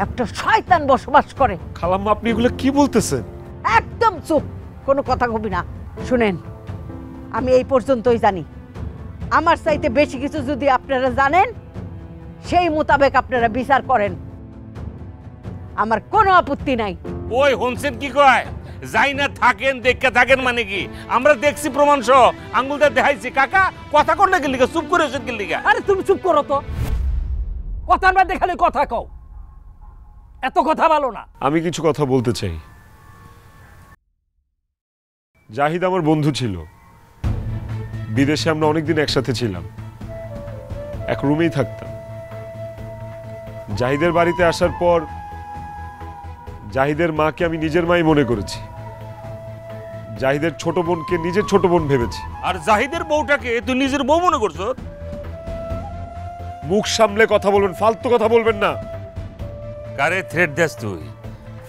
একটা শয়তান বসবাস করে। খালাম্মা, আপনি এগুলো কি বলতেছেন? একদম চুপ, কোনো কথা কবি না। শুনেন, আমি এই পর্যন্তই জানি। আমার চাইতে বেশি কিছু যদি আপনারা জানেন, সেই মোতাবেক আপনারা বিচার করেন, আমার কোনো আপত্তি নাই। ওই হোনসেন কি কয়, যাই না থাকেন দেখে থাকেন মানে কি? আমরা দেখছি প্রমাণ সহ, আঙ্গুল দিয়ে দেখাইছি। কাকা কথা কর না গেলি, চুপ করে ওষুধ গেলি। আরে তুমি চুপ করো তো, কথা না দেখালে কথা কও, এত কথা বলো না। আমি কিছু কথা বলতে চাই। জাহিদ আমার বন্ধু ছিল, বিদেশে আমরা অনেকদিন একসাথে ছিলাম, এক রুমেই থাকতাম। জাহিদের বাড়িতে আসার পর জাহিদের মাকে আমি নিজের মাই মনে করেছি, জাহিদের ছোট বোনকে নিজের ছোট বোন ভেবেছি। আর জাহিদের বউটাকে তুই নিজের বউ মনে করছ? মুখ সামলে কথা বলবেন, ফালতু কথা বলবেন না। কারে থ্রেট দেস তুই?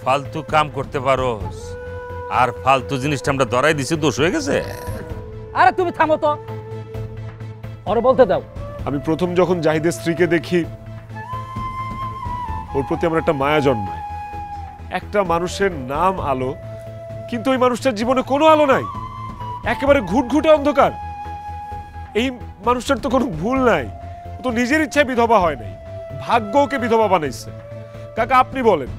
ফালতু কাম করতে পারোস, আর ফালতু জিনিসটা আমরা ধরাই দিছি, দোষ হয়ে গেছে। আরে তুমি থামো তো, ওর বলতে দাও। আমি প্রথম যখন জাহিদের স্ত্রীকে দেখি, ওর প্রতি আমার একটা মায়া জন্মায়। একটা মানুষের নাম আলো, কিন্তু ওই মানুষটার জীবনে কোনো আলো নাই, একেবারে ঘুটঘুটে অন্ধকার। এই মানুষটার তো কোনো ভুল নাই, ও তো নিজের ইচ্ছায় বিধবা হয় নাই, ভাগ্য ওকে বিধবা বানাইছে। কাকা, আপনি বলেন,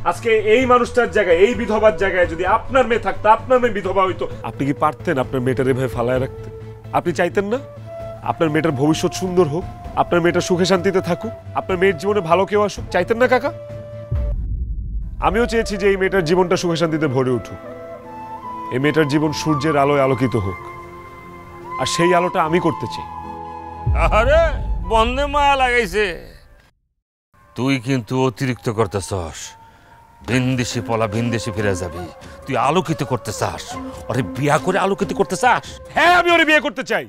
আজকে এই মানুষটার জায়গায়, এই বিধবার জায়গায় যদি আপনার মেয়ে থাকতো, আপনার মেয়ে বিধবা হইতো, আপনি কি পারতেন আপনার মেয়েটার এভাবে ফালায় রাখতে? আপনি চাইতেন না আপনার মেয়েটার ভবিষ্যৎ সুন্দর হোক, আপনার মেয়েটা সুখে শান্তিতে থাকুক, আপনার মেয়ের জীবনে ভালো কেউ আসুক? চাইতেন না কাকা? আমিও চেয়েছি যে এই মেয়েটার জীবনটা সুখে শান্তিতে ভরে উঠুক, এই মেয়েটার জীবন সূর্যের আলোয় আলোকিত হোক, আর সেই আলোটা আমি করতে চাই। আরে বন্ধে মায়া লাগাইছে। তুই কিন্তু অতিরিক্ত করতেছস। ভিনদেশি পলা ভিনদেশি ফিরে যাবি। তুই আলোকিত করতে চাস, আরে বিয়া করে আলোকিত করতে চাস? হ্যাঁ, আমি ওরে বিয়ে করতে চাই।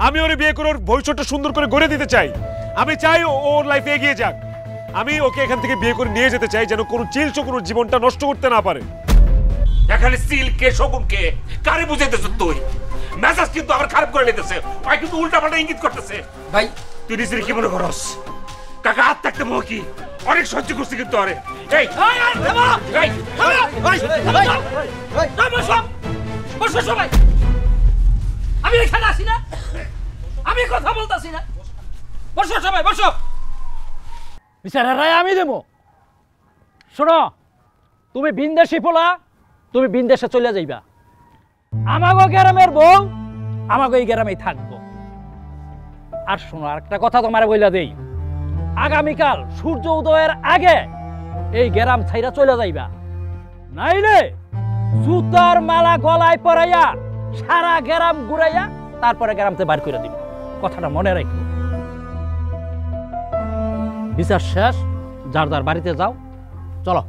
আমি ওরে বিয়ে করে ওর ভবিষ্যৎটা সুন্দর করে গড়ে দিতে চাই। আমি চাই ওর লাইফে এগিয়ে যাক। আমি ওকে এখান থেকে বিয়ে করে নিয়ে যেতে চাই, যেন কোনো চিলচো কোনো জীবনটা নষ্ট করতে না পারে। এখানে সিল কে শগুন কে কারে বুঝাইতেছ তুই? মেজাজ কিন্তু আবার খারাপ করে নিতেছে, ভাই কিন্তু উল্টা পাল্টা ইঙ্গিত করতেছে। ভাই তুই নিজের কি মনে করস? কাকা হাত থাকতে মোহ কি অনেক সহ্য করছি কিন্তু। আরে এই সবাই আমি এখানে আসি না, আমি কথা বলতাছি না। বসো সবাই বসো। বিচারের রায় আমি দেব। শোনো, তুমি বিন্দেশি পোলা, তুমি বিন্দেশে চলে যাইবা। আমাগো গ্রামের বউ আমাগো এই গ্রামেই থাকবো। আর শোনো, আরেকটা কথা তোমারে বইলা দেই, আগামীকাল সূর্য উদয়ের আগে এই গ্রাম ছাইরা চলে যাইবা, নাইলে জুতার মালা গলায় পরাইয়া সারা গ্রাম ঘুরাইয়া তারপরে গ্রামতে বার করে দিব। কথাটা মনে রাখবো। বিচার শেষ, যার যার বাড়িতে যাও। চলো।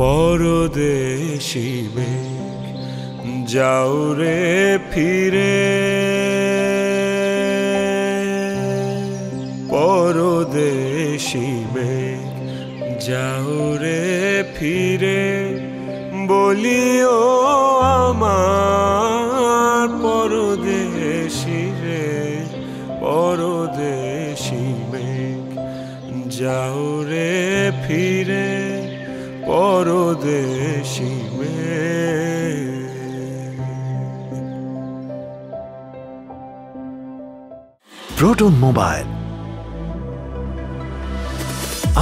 পরদেশি মেঘ যাও রে ফিরে, পরদেশি মেঘ যাও রে ফিরে, বলিও আমার পরদেশি রে, পরদেশি মেঘ যাও রে ফিরে, পরদেশি মেঘ। প্রোটন মোবাইল,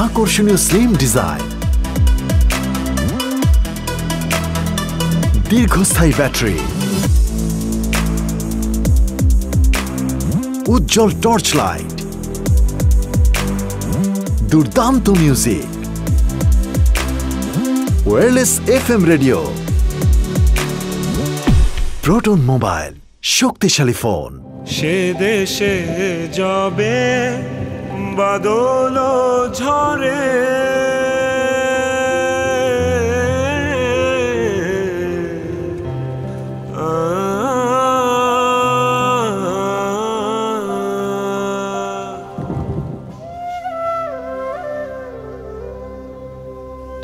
আকর্ষণীয় স্লিম ডিজাইন, দীর্ঘস্থায়ী ব্যাটারি, উজ্জ্বল টর্চ লাইট, দুর্দান্ত music, wireless FM radio. Proton mobile, শক্তিশালী ফোন। সে দেশে যাবে বাদল ঝরে,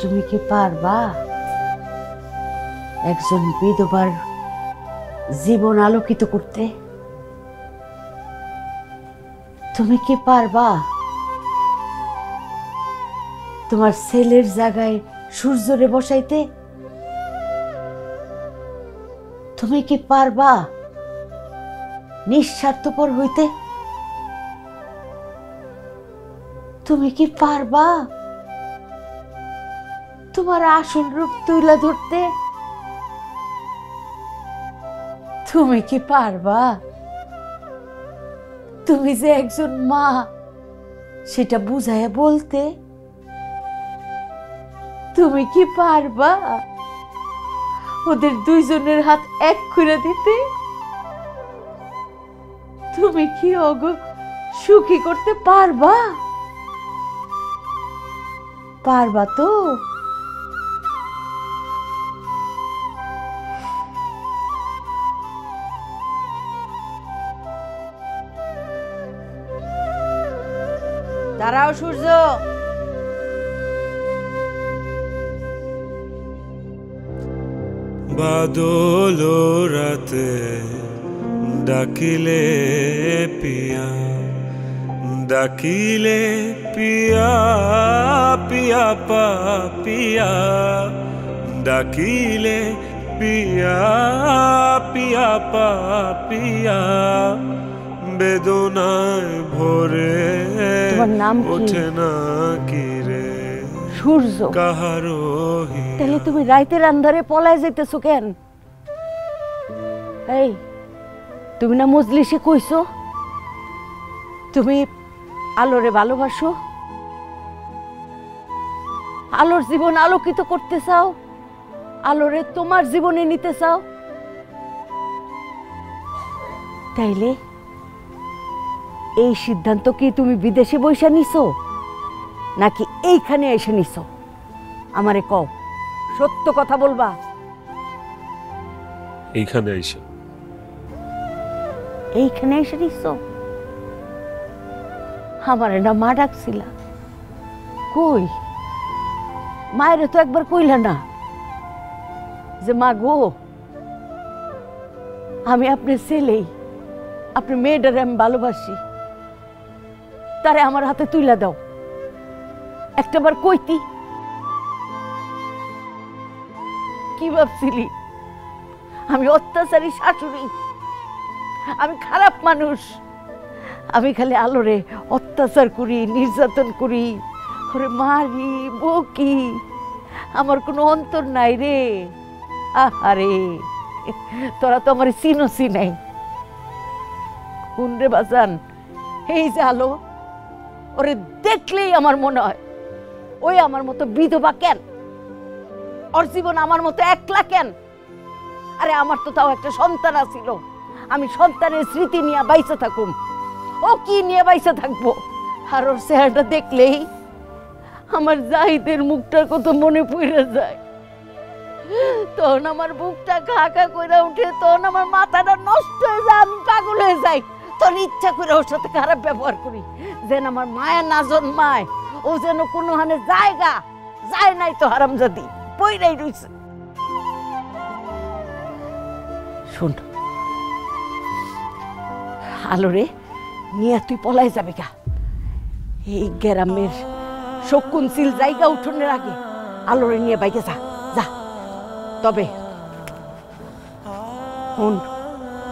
তুমি কি পারবা একজন বিধবার জীবন আলোকিত করতে? তুমি কি পারবা তোমার ছেলের জায়গায় সূর্যরে বসাইতে? তুমি কি পারবা নিঃস্বার্থপর হইতে? তুমি কি পারবা তোমার আসল রূপ তুলে ধরতে? তুমি কি পারবা তুমি যে একজন মা সেটা বুঝায় বলতে? তুমি কি পারবা ওদের দুইজনের হাত এক করে দিতে? তুমি কি ওগো সুখী করতে পারবা? পারবা তো? দাঁড়াও সূর্য। বাদল রাতে ডাকিলে পিয়া, ডাকিলে পিয়া পিয়া পা পিয়া, ডাকিলে পিয়া পিয়া পা পিয়া, বেদনায় ভরে ওঠে না কি রে সূর্য? কাহারো তাহলে তুমি রাইতের আন্ধারে পলায় যাইতেছো কেন? এই তুমি না মজলিসে কইছো তুমি আলোরে ভালোবাসো, আলোর জীবন আলোকিত করতে চাও, আলোরে তোমার জীবনে নিতে চাও, তাইলে এই সিদ্ধান্ত কি তুমি বিদেশে বইসা নিছো নাকি এইখানে এসে নিছো? আমারে কও, সত্য কথা বলবা। এইখানে আইসা। এইখানে এসে নিছো? আমারে না মা ডাকছিলা, কই মায়েরে তো একবার কইলা না যে মা গো আমি আপনার ছেলেই, আপনার মেয়েটারে আমি ভালোবাসি, তারে আমার হাতে তুইলা দাও। একটাবার কইতি কি ভাবছিলি আমি অত্যাচারী শাশুড়ি, আমি খারাপ মানুষ, আমি খালি আলোরে অত্যাচার করি, নির্যাতন করি, ওরে মারি বকি, আমার কোনো অন্তর নাই রে। আহারে তোরা তো আমার চিনসি নাই। কোন রে বাজান, এই যে আলো, ওরে দেখলেই আমার মনে হয় ওই আমার মতো বিধবা কেন, ওর জীবন আমার মতো একলা কেন? আরে আমার তো তাও একটা সন্তান আছিল, আমি সন্তানের স্মৃতি নিয়ে বাইসে থাকুম, ও কি নিয়ে বাইসে থাকবো? আর ওর চেহারাটা দেখলেই আমার জাহিদের মুখটার কথা মনে পড়ে যায়। তখন আমার বুকটা ঘা ঘা করে উঠে, তখন আমার মাথাটা নষ্ট হয়ে যায়, আমি পাগল হয়ে যাই। তখন ইচ্ছা করে ওর সাথে খারাপ ব্যবহার করি, যেন আমার মায়া না জন্মায়, ও যেন কোনোখানে জায়গা যায় নাই। তো হারামজাদি পইরাই রইছে। শোন আলোরে নিয়ে তুই পলাই যাবি গা, এই গ্রামের শকুনশীল জায়গা উঠোনের আগে আলোরে নিয়ে বাইকে যা যা। তবে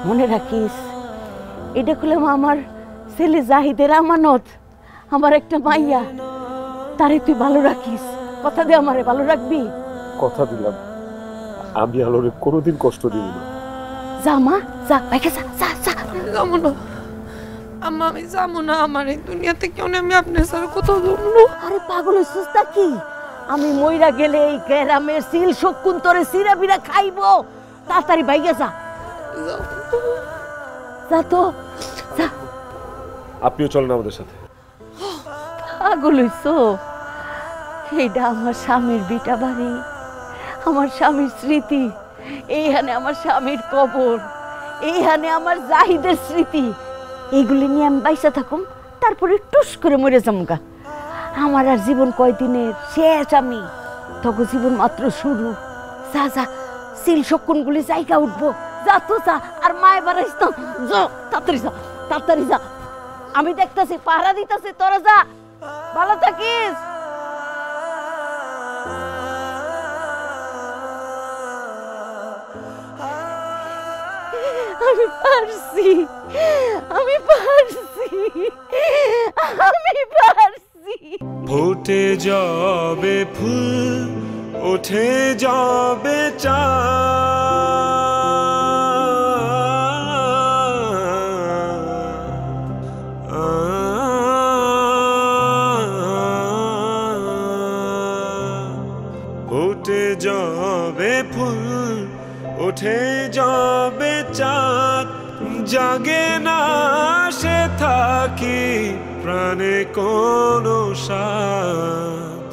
মনে রাখিস, এটা খুলাম আমার ছেলে জাহিদের আমানত, আমার একটা মাইয়া, তারে তুই ভালো রাখিস। কথা দে আমারে ভালো রাখবি। কথা দিলাম, আমি আলোরে কোনোদিন কষ্ট দিব না। যা মা যা, বাইকে যা যা যা। যাবো না আম্মা, আমি যাবো না, আমার এই দুনিয়াতে কেউ নেই, আমি আপনার সাথে কোথাও যাবো না। আরে পাগল হইছিস নাকি? আমি মইরা গেলে এই গ্রামের সিল শকুন তোরে সিরা বিরা খাইবো। তাড়াতাড়ি বাইকে যা যা। তো যা। আপনিও চলেন আমাদের সাথে। পাগল হইছো? এইটা আমার স্বামীর বিটা বাড়ি, আমার স্বামীর স্মৃতি, এইখানে আমার স্বামীর কবর, এইখানে আমার জাহিদের স্মৃতি। এইগুলি নিয়ে আমি বাইসা থাকুম, তারপরে টুস করে মরে যামগা। আমার আর জীবন কয়দিনের, শেষ আমি। তখন জীবন মাত্র শুরু। যা যা, সিল শকুনগুলি জায়গা উঠবো। যা তো যা, আর মায় বাড়াইস না। যা তাড়াতাড়ি যা, তাড়াতাড়ি যা। আমি দেখতেছি, পাহারা দিতেছি, তোরা যা, ভালো থাকিস। আমি পারছি, আমি পারছি, আমি পারছি। ফুটে যাবে ফুল, ওঠে যাবে ফুটে যাবে ফুল, ওঠে যাবে চাঁদ, জাগে না সে থাকি প্রাণে কোনো সাথ,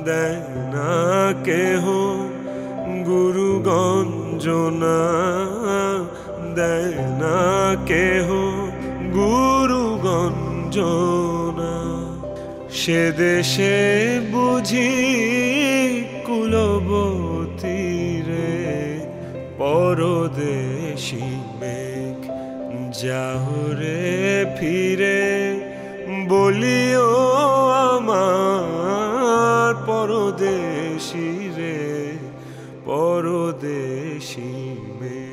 দেয় না কেহ গুরু গঞ্জনা, দেয় না কেহ গুরু গঞ্জনা। সে দেশে বুঝি কুলবতী রে, পরদেশি মেঘ যাও রে ফিরে, বলিও আমার পরদেশি রে, পরদেশি মেঘ।